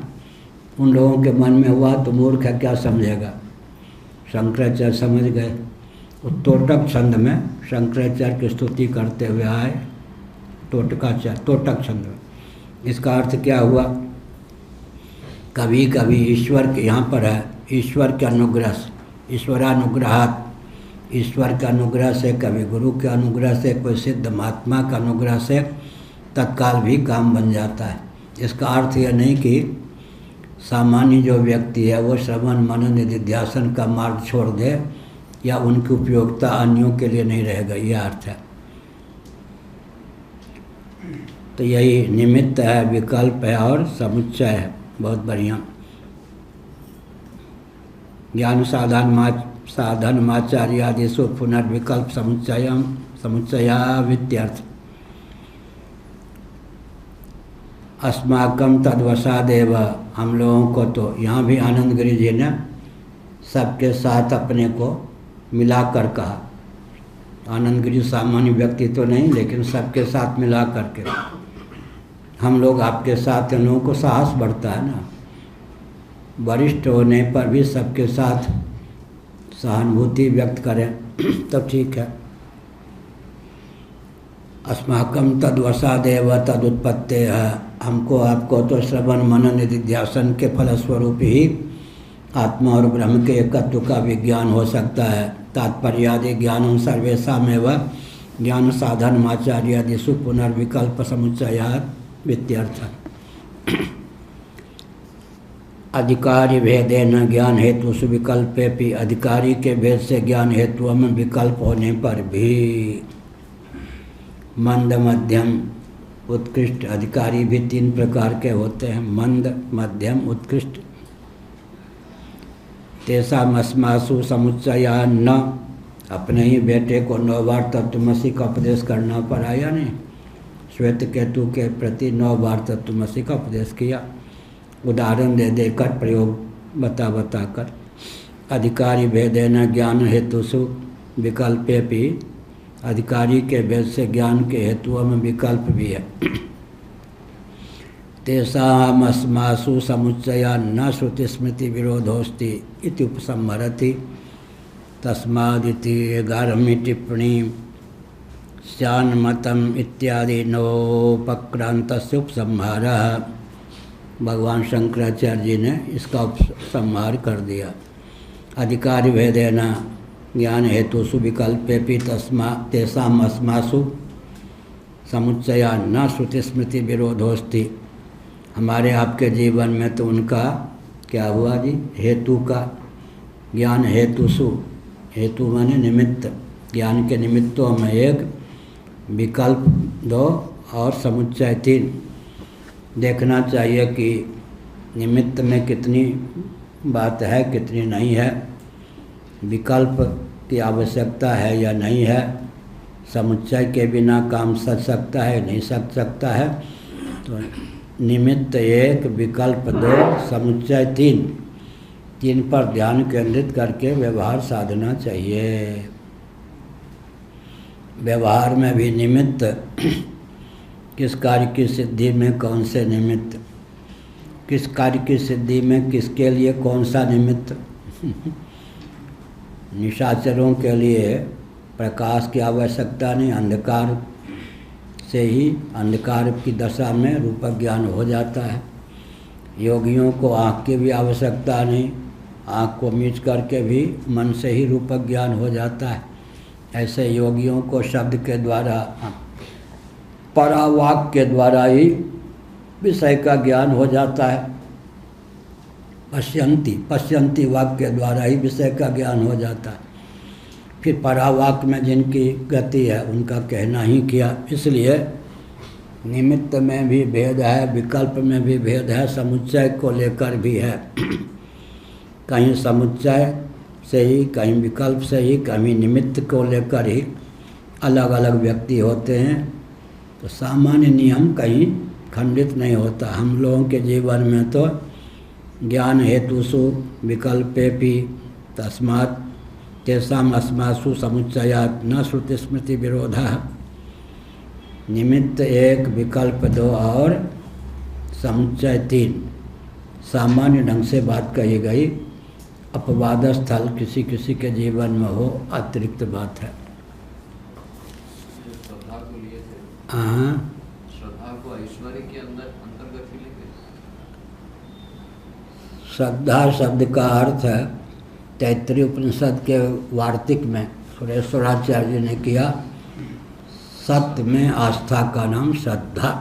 S1: उन लोगों के मन में हुआ तो मूर्ख है, क्या समझेगा। शंकराचार्य समझ गए। वो तोटक छंद में शंकराचार्य की स्तुति करते हुए आए। तोटक छंद में। इसका अर्थ क्या हुआ? कभी कभी ईश्वर के यहाँ पर है, ईश्वर के अनुग्रह ईश्वरानुग्रहात्, ईश्वर के अनुग्रह से, कभी गुरु के अनुग्रह से, कोई सिद्ध महात्मा के अनुग्रह से तत्काल भी काम बन जाता है। इसका अर्थ यह नहीं कि सामान्य जो व्यक्ति है वो श्रवण मनन निधिध्यासन का मार्ग छोड़ दे या उनकी उपयोगिता अन्यों के लिए नहीं रहेगा, यह अर्थ है। तो यही निमित्त है, विकल्प है और समुच्चय है। बहुत बढ़िया। ज्ञान साधनमाचार्यादिषु पुनर्विकल्प समुच्चयावित्यर्थ। अस्माकं तद्वसादेव, हम लोगों को तो यहाँ भी आनंद गिरि जी ने सबके साथ अपने को मिलाकर कहा। आनंद गिरि सामान्य व्यक्ति तो नहीं, लेकिन सबके साथ मिला करके हम लोग आपके साथ, इन लोगों को साहस बढ़ता है ना, वरिष्ठ होने पर भी सबके साथ सहानुभूति व्यक्त करें तब ठीक है। अस्माकं तद्वसादेव तदुत्पत्ते है, हमको आपको तो श्रवण मनन निधिध्यासन के फलस्वरूप ही आत्मा और ब्रह्म के एकत्व का विज्ञान हो सकता है। तात्पर्यादि ज्ञानम सर्वेषामेव ज्ञान साधनमाचार्यादिषु पुनर्विकल्प समुच्चयात् वित्यर्थ। अधिकारी भेदेन ज्ञान हेतु विकल्पेपि, अधिकारी के भेद से ज्ञान हेतु में विकल्प होने पर भी मंद मध्यम उत्कृष्ट, अधिकारी भी तीन प्रकार के होते हैं, मंद मध्यम उत्कृष्ट। तेषामस्मासु समुच्चया न, अपने ही बेटे को 9 बार तत्त्वमसि का उपदेश करना पड़ा या नहीं? श्वेत केतु के प्रति 9 बार तत्त्वमसि का उपदेश किया, उदाहरण दे देकर, प्रयोग बता कर। अधिकारी भेदेन ज्ञान हेतुषु विकल्पेपि, अधिकारी के भेद से ज्ञान के हेतुओं में विकल्प भी है। तेषामस्मासु समुच्चया न श्रुति स्मृति विरोधोस्ति इति उपसंहरति। तस्मादिति 11वीं टिप्पणी स्यान्मतम इत्यादि नोपक्रांतस्य उपसंहारः। भगवान शंकराचार्य जी ने इसका उपसंहार कर दिया। अधिकारी भेदेन ज्ञान हेतुषु विकल्पेपि तेषाम् अस्मासु समुच्चया न श्रुति स्मृति विरोधोस्ति। हमारे आपके जीवन में तो उनका क्या हुआ जी? हेतु का, ज्ञान हेतुषु, हेतु माने निमित्त, ज्ञान के निमित्तों में एक, विकल्प 2 और समुच्चय 3। देखना चाहिए कि निमित्त में कितनी बात है, कितनी नहीं है, विकल्प की आवश्यकता है या नहीं है, समुच्चय के बिना काम सच सकता है नहीं सच सकता है। तो निमित्त 1, विकल्प 2, समुच्चय 3 पर ध्यान केंद्रित करके व्यवहार साधना चाहिए। व्यवहार में भी निमित्त, किस कार्य की सिद्धि में कौन से निमित्त, किस कार्य की सिद्धि में किसके लिए कौन सा निमित्त। निशाचरों के लिए प्रकाश की आवश्यकता नहीं, अंधकार से ही, अंधकार की दशा में रूप ज्ञान हो जाता है। योगियों को आँख की भी आवश्यकता नहीं, आँख को मीच करके भी मन से ही रूप ज्ञान हो जाता है। ऐसे योगियों को शब्द के द्वारा, परावाक के द्वारा ही विषय का ज्ञान हो जाता है। पश्यंती वाक के द्वारा ही विषय का ज्ञान हो जाता है। फिर परावाक में जिनकी गति है उनका कहना ही किया। इसलिए निमित्त में भी भेद है, विकल्प में भी भेद है, समुच्चय को लेकर भी है। कहीं समुच्चय से ही, कहीं विकल्प से ही, कहीं निमित्त को लेकर ही अलग अलग व्यक्ति होते हैं। तो सामान्य नियम कहीं खंडित नहीं होता। हम लोगों के जीवन में तो ज्ञान हेतुषु विकल्पेपि तस्मात् तेषाम् अस्मासु समुच्चयात् न श्रुति स्मृति विरोधः। निमित्त 1, विकल्प 2 और समुच्चय 3 सामान्य ढंग से बात कही गई। अपवाद स्थल किसी किसी के जीवन में हो, अतिरिक्त बात है।
S2: श्रद्धा को लिए थे,
S1: हाँ,
S2: श्रद्धा को ऐश्वर्य के अंतर्गत ही लेते।
S1: श्रद्धा शब्द का अर्थ है तैत्तरीय उपनिषद के वार्तिक में सुरेश्वराचार्य जी ने किया, सत्य में आस्था का नाम श्रद्धा।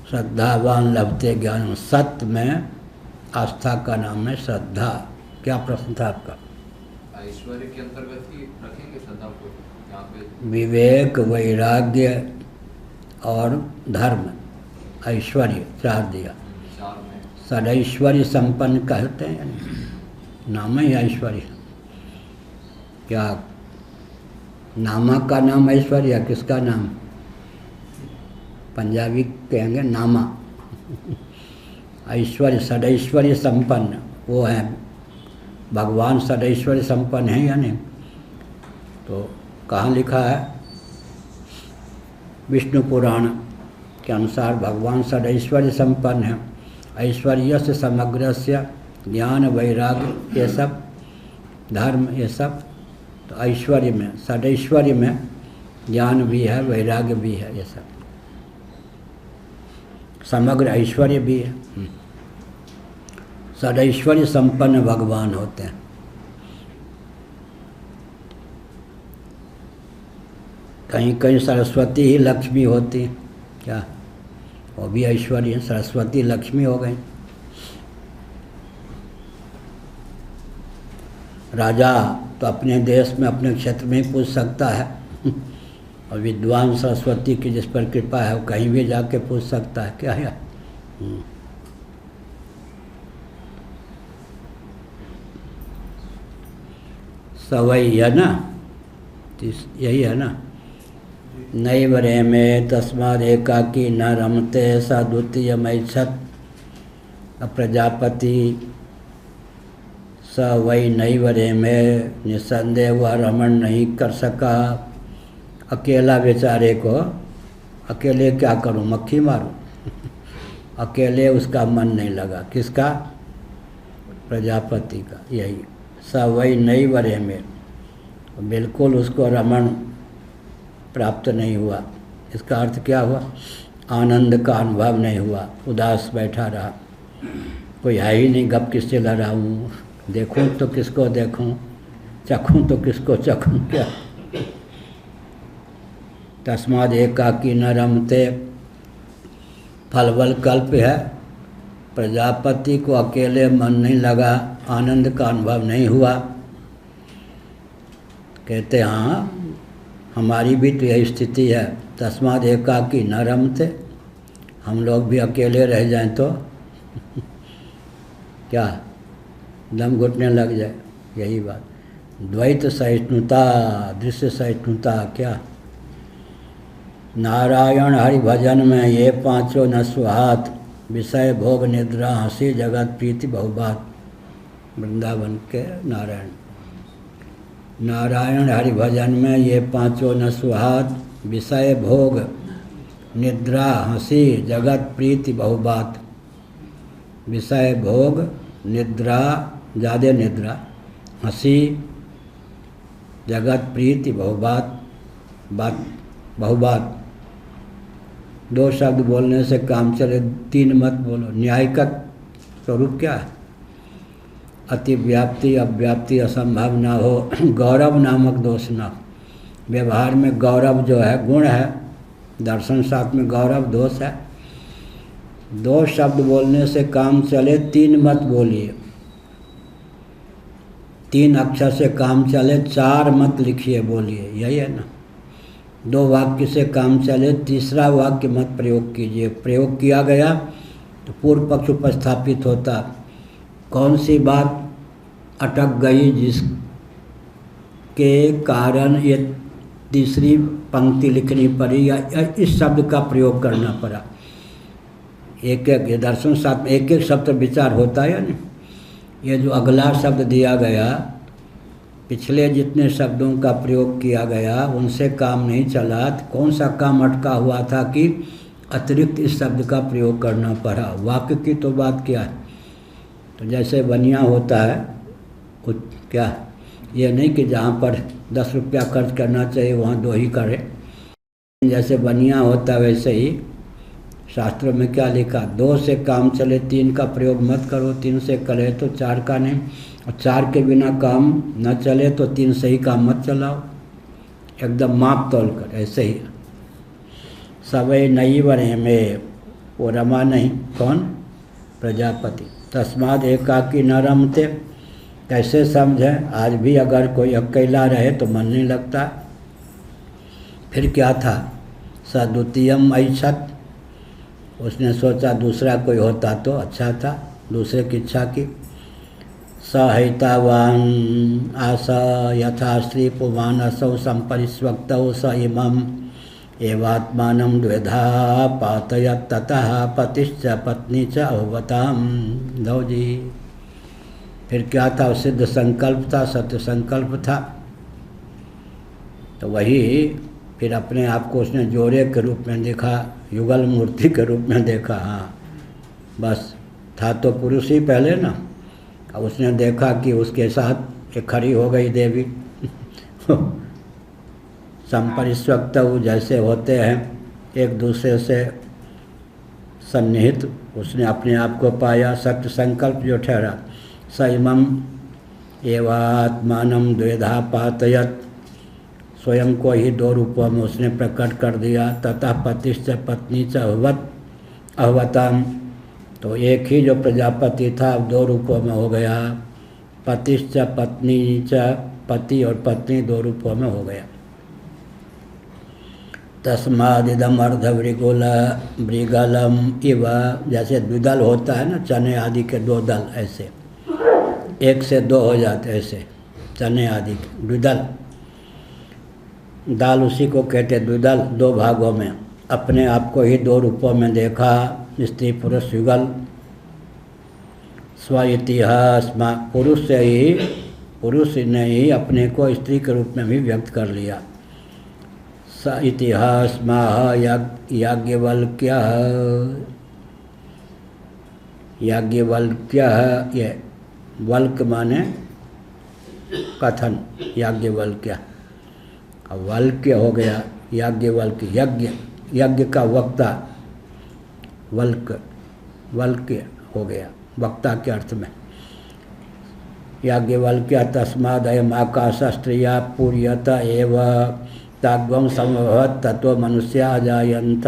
S1: श्रद्धावान लभते ज्ञान, सत्य में आस्था का नाम है श्रद्धा। क्या प्रश्न था आपका?
S2: ऐश्वर्य के अंतर्गत ही रखेंगे श्रद्धा को यहाँ पे?
S1: विवेक, वैराग्य और धर्म, ऐश्वर्य चार दिया।
S2: चार में
S1: सदैश्वर्य संपन्न कहते हैं, नाम ही ऐश्वर्य। क्या नामा का नाम ऐश्वर्य है? किसका नाम? पंजाबी कहेंगे नामा। ऐश्वर्य सदैश्वर्य संपन्न वो है भगवान। सदैश्वर्य संपन्न है या नहीं? तो कहाँ लिखा है? विष्णु पुराण के अनुसार भगवान सदैश्वर्य संपन्न है। ऐश्वर्य से समग्र से ज्ञान वैराग्य ये सब धर्म ये सब, तो ऐश्वर्य में सदैश्वर्य में ज्ञान भी है वैराग्य भी है, ये सब समग्र ऐश्वर्य भी है। सदैश्वर्य संपन्न भगवान होते हैं। कहीं कहीं सरस्वती ही लक्ष्मी होती है, क्या वो भी ऐश्वर्य है? सरस्वती लक्ष्मी हो गई। राजा तो अपने देश में अपने क्षेत्र में ही पूछ सकता है, और विद्वान सरस्वती की जिस पर कृपा है वो कहीं भी जाके पूछ सकता है। क्या है? सवई है ना, यही है ना। नैव रेमे तस्माद् एकाकी न रमते सा द्वितीय मैच्छत् प्रजापति स वही नैव रेमे, निस्संदेह वह रमण नहीं कर सका। अकेला बेचारे को, अकेले क्या करूं, मक्खी मारूं? अकेले उसका मन नहीं लगा। किसका? प्रजापति का। यही स वही नैव रेमे, बिल्कुल उसको रमण प्राप्त नहीं हुआ। इसका अर्थ क्या हुआ? आनंद का अनुभव नहीं हुआ, उदास बैठा रहा। कोई है ही नहीं, गप किससे लड़ाऊँ, देखूं तो किसको देखूं, चखूं तो किसको चखूं। क्या? तस्माद् एकाकी न रमते, फलबल कल्प है। प्रजापति को अकेले मन नहीं लगा, आनंद का अनुभव नहीं हुआ। कहते हाँ हमारी भी तो यही स्थिति है। तस्माद् एकाकी न रमते, हम लोग भी अकेले रह जाएं तो क्या दम घुटने लग जाए। यही बात। द्वैत सहिष्णुता, दृश्य सहिष्णुता। क्या? नारायण हरि भजन में ये पांचों न सुहात, विषय भोग निद्रा हंसी जगत प्रीति बहुबात। वृंदावन के नारायण। नारायण हरि भजन में ये पांचों न सुहात, विषय भोग निद्रा हंसी जगत प्रीति बहुबात। विषय भोग निद्रा, ज़्यादा निद्रा, हंसी जगत प्रीति बहुबात। बहुबात दो शब्द बोलने से काम चले, तीन मत बोलो। न्याय का स्वरूप क्या है? अतिव्याप्ति अव्याप्ति असंभव ना हो, गौरव नामक दोष ना हो। व्यवहार में गौरव जो है गुण है, दर्शन शास्त्र में गौरव दोष है। दो शब्द बोलने से काम चले, तीन मत बोलिए। तीन अक्षर से काम चले, चार मत लिखिए बोलिए। यही है ना। दो वाक्य से काम चले, तीसरा वाक्य मत प्रयोग कीजिए। प्रयोग किया गया तो पूर्व पक्ष उपस्थापित होता। कौन सी बात अटक गई जिसके कारण ये तीसरी पंक्ति लिखनी पड़ी या इस शब्द का प्रयोग करना पड़ा? एक एक दर्शन शास्त्र में एक एक शब्द विचार होता है ना। ये जो अगला शब्द दिया गया, पिछले जितने शब्दों का प्रयोग किया गया उनसे काम नहीं चला। तो कौन सा काम अटका हुआ था कि अतिरिक्त इस शब्द का प्रयोग करना पड़ा? वाक्य की तो बात क्या है। तो जैसे बनिया होता है कुछ, क्या ये नहीं कि जहाँ पर 10 रुपया खर्च करना चाहिए वहाँ 2 ही करे। जैसे बनिया होता है वैसे ही शास्त्रों में क्या लिखा, 2 से काम चले 3 का प्रयोग मत करो, 3 से करे तो 4 का नहीं, और 4 के बिना काम न चले तो 3 से ही काम मत चलाओ, एकदम माप तोल कर। ऐसे ही सवै नई बने में वो रमा नहीं, कौन, प्रजापति। तस्माद एकाकी न रमते, कैसे समझे, आज भी अगर कोई अकेला रहे तो मन नहीं लगता। फिर क्या था, सद्वितीयम ऐच्छत, उसने सोचा दूसरा कोई होता तो अच्छा था, दूसरे की इच्छा की। सहैतावान आशा यथा श्री पुमान असौ संपरिस्वक्तौ स इमम् एवात्मानं द्विधा पातयत ततः पतिश्च पत्नी च अभवताम। लो जी, फिर क्या था, सिद्ध संकल्प था, सत्य संकल्प था। तो वही फिर अपने आप को उसने जोड़े के रूप में देखा, युगल मूर्ति के रूप में देखा। हाँ बस, था तो पुरुष ही पहले ना, अब उसने देखा कि उसके साथ एक खड़ी हो गई देवी। संपरिस्वक्त जैसे होते हैं एक दूसरे से सन्निहित, उसने अपने आप को पाया, सत्य संकल्प जो ठहरा। स इमम् एवात्मानं द्विधा पातयत, स्वयं को ही 2 रूपों में उसने प्रकट कर दिया। ततः पतिश्च पत्नी च अहवताम, तो एक ही जो प्रजापति था अब 2 रूपों में हो गया। पतिश्च पत्नी च, पति और पत्नी 2 रूपों में हो गया। तस्मादिदम अर्धवृगुल मृगलम इव, जैसे द्विदल होता है ना, चने आदि के 2 दल, ऐसे 1 से 2 हो जाते, ऐसे चने आदि के द्विदल। दाल उसी को कहते द्विदल, 2 भागों में। अपने आप को ही 2 रूपों में देखा, स्त्री पुरुष युगल। स्व इतिहास, पुरुष ने ही अपने को स्त्री के रूप में भी व्यक्त कर लिया। स इतिहास माह याज्ञवल्क्य, ये वल्क माने कथन, याज्ञवल्क्य, वल्क्य हो गया, याज्ञवल्क्य, यज्ञ का वक्ता, वल्क्य हो गया वक्ता के अर्थ में। याज्ञवल्क्य तस्माद् अयम् आकाश स्त्रिया पूर्यत एव ताग्वं समभवत् ततो मनुष्या जायन्त।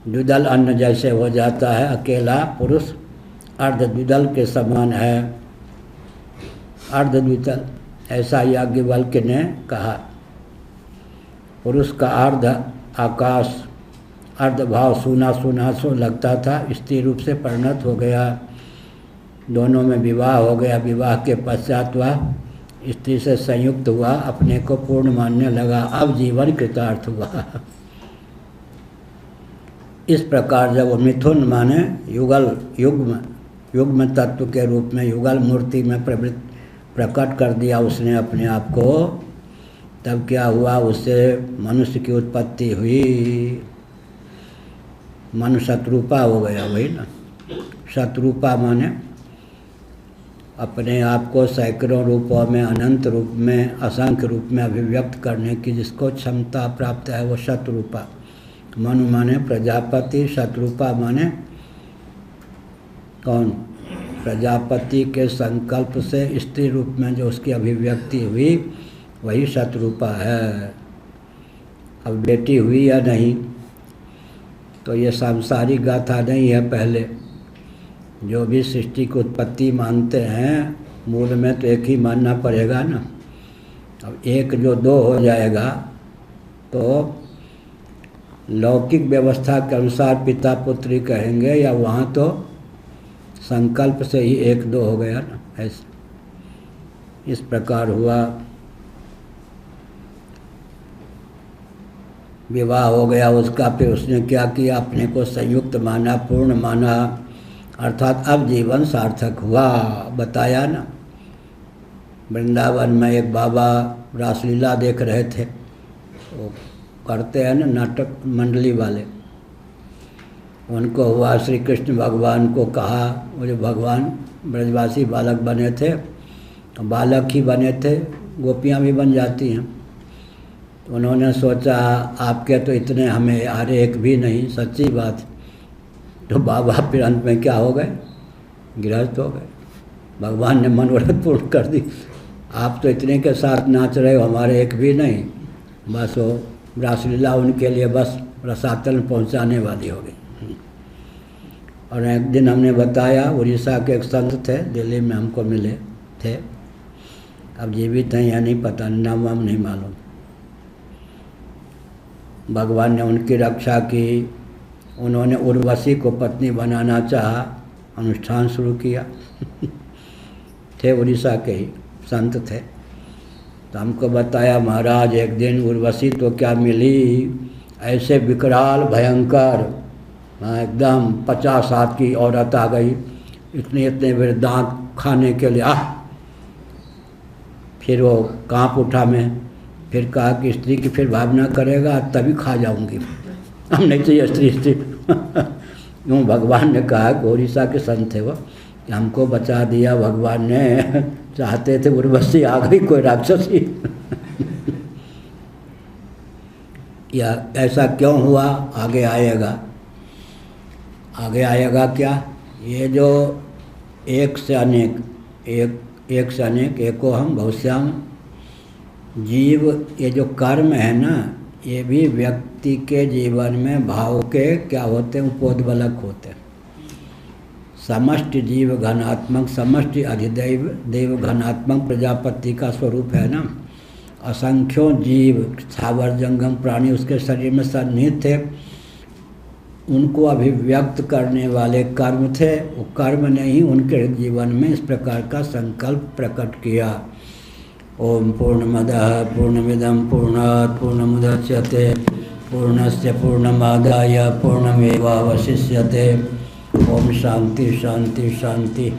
S1: द्विदल अन्न जैसे हो जाता है, अकेला पुरुष अर्धद्विदल के समान है, अर्धद्विदल, ऐसा याज्ञवल्क्य ने कहा। पुरुष का अर्ध आकाश, अर्धभाव सूना सूना सो लगता था, स्त्री रूप से परिणत हो गया। दोनों में विवाह हो गया, विवाह के पश्चात वह स्त्री से संयुक्त हुआ, अपने को पूर्ण मानने लगा, अब जीवन कृतार्थ हुआ। इस प्रकार जब वो मिथुन माने युग्म तत्व के रूप में युगल मूर्ति में प्रकट कर दिया उसने अपने आप को, तब क्या हुआ, उससे मनुष्य की उत्पत्ति हुई। मनु शत्रुपा हो गया, वही ना, शत्रुपा माने अपने आप को सैकड़ों रूपों में, अनंत रूप में, असंख्य रूप में अभिव्यक्त करने की जिसको क्षमता प्राप्त है वो शत्रुपा। मनु माने प्रजापति, शत्रुपा माने कौन, प्रजापति के संकल्प से स्त्री रूप में जो उसकी अभिव्यक्ति हुई वही शत्रुपा है। अब बेटी हुई या नहीं तो ये सांसारिक गाथा नहीं है। पहले जो भी सृष्टि की उत्पत्ति मानते हैं, मूल में तो एक ही मानना पड़ेगा ना। अब एक जो 2 हो जाएगा तो लौकिक व्यवस्था के अनुसार पिता पुत्री कहेंगे, या वहाँ तो संकल्प से ही 1-2 हो गया ना, ऐसे इस प्रकार हुआ। विवाह हो गया उसका, फिर उसने क्या किया, अपने को संयुक्त माना, पूर्ण माना, अर्थात अब जीवन सार्थक हुआ। बताया ना, वृंदावन में एक बाबा रासलीला देख रहे थे, वो करते हैं ना नाटक मंडली वाले, उनको हुआ श्री कृष्ण भगवान को कहा, वो जो भगवान ब्रजवासी बालक बने थे, बालक ही बने थे, गोपियाँ भी बन जाती हैं, तो उन्होंने सोचा आपके तो इतने हमें अरे एक भी नहीं, सच्ची बात। तो बाबा फिर अंत में क्या हो गए, गृहस्थ हो गए। भगवान ने मनोरथ पूर्ण कर दी। आप तो इतने के साथ नाच रहे हो, हमारे एक भी नहीं। बस वो रासलीला उनके लिए बस रसातल पहुंचाने वाली हो गई। और एक दिन हमने बताया, उड़ीसा के एक संत थे, दिल्ली में हमको मिले थे, अब जीवित हैं या नहीं पता, नाम वाम नहीं मालूम। भगवान ने उनकी रक्षा की। उन्होंने उर्वशी को पत्नी बनाना चाहा, अनुष्ठान शुरू किया। थे उड़ीसा के ही संत थे। तो हमको बताया, महाराज एक दिन उर्वशी तो क्या मिली, ऐसे विकराल भयंकर, एकदम 50 हाथ की औरत आ गई, इतने इतने बड़े दांत खाने के लिए। फिर वो कांप उठा मैं, फिर कहा कि स्त्री की फिर भावना करेगा तभी खा जाऊंगी, हम नहीं चाहिए स्त्री। यूँ भगवान ने कहा कि उड़ीसा के संत थे वो, कि हमको बचा दिया भगवान ने, चाहते थे उर्वशी आ गई कोई राक्षसी। या ऐसा क्यों हुआ, आगे आएगा। आगे आएगा क्या, ये जो एक से अनेक, एक से अनेक, एको हम बहुश्याम जीव, ये जो कर्म है ना, ये भी व्यक्ति के जीवन में भाव के क्या होते हैं, उपोद्बलक होते हैं। समष्टि जीव घनात्मक, समष्टि अधिदैव देव घनात्मक प्रजापति का स्वरूप है ना। असंख्यों जीव स्थावर जंगम प्राणी उसके शरीर में सन्निहित थे, उनको अभिव्यक्त करने वाले कर्म थे। वो कर्म ने ही उनके जीवन में इस प्रकार का संकल्प प्रकट किया। ओम पूर्णमदः पूर्णमिदं पूर्णात् पूर्णमुदच्यते पूर्णस्य पूर्णमादाय पूर्णमेवावशिष्यते। ओम शांति शांति शांति।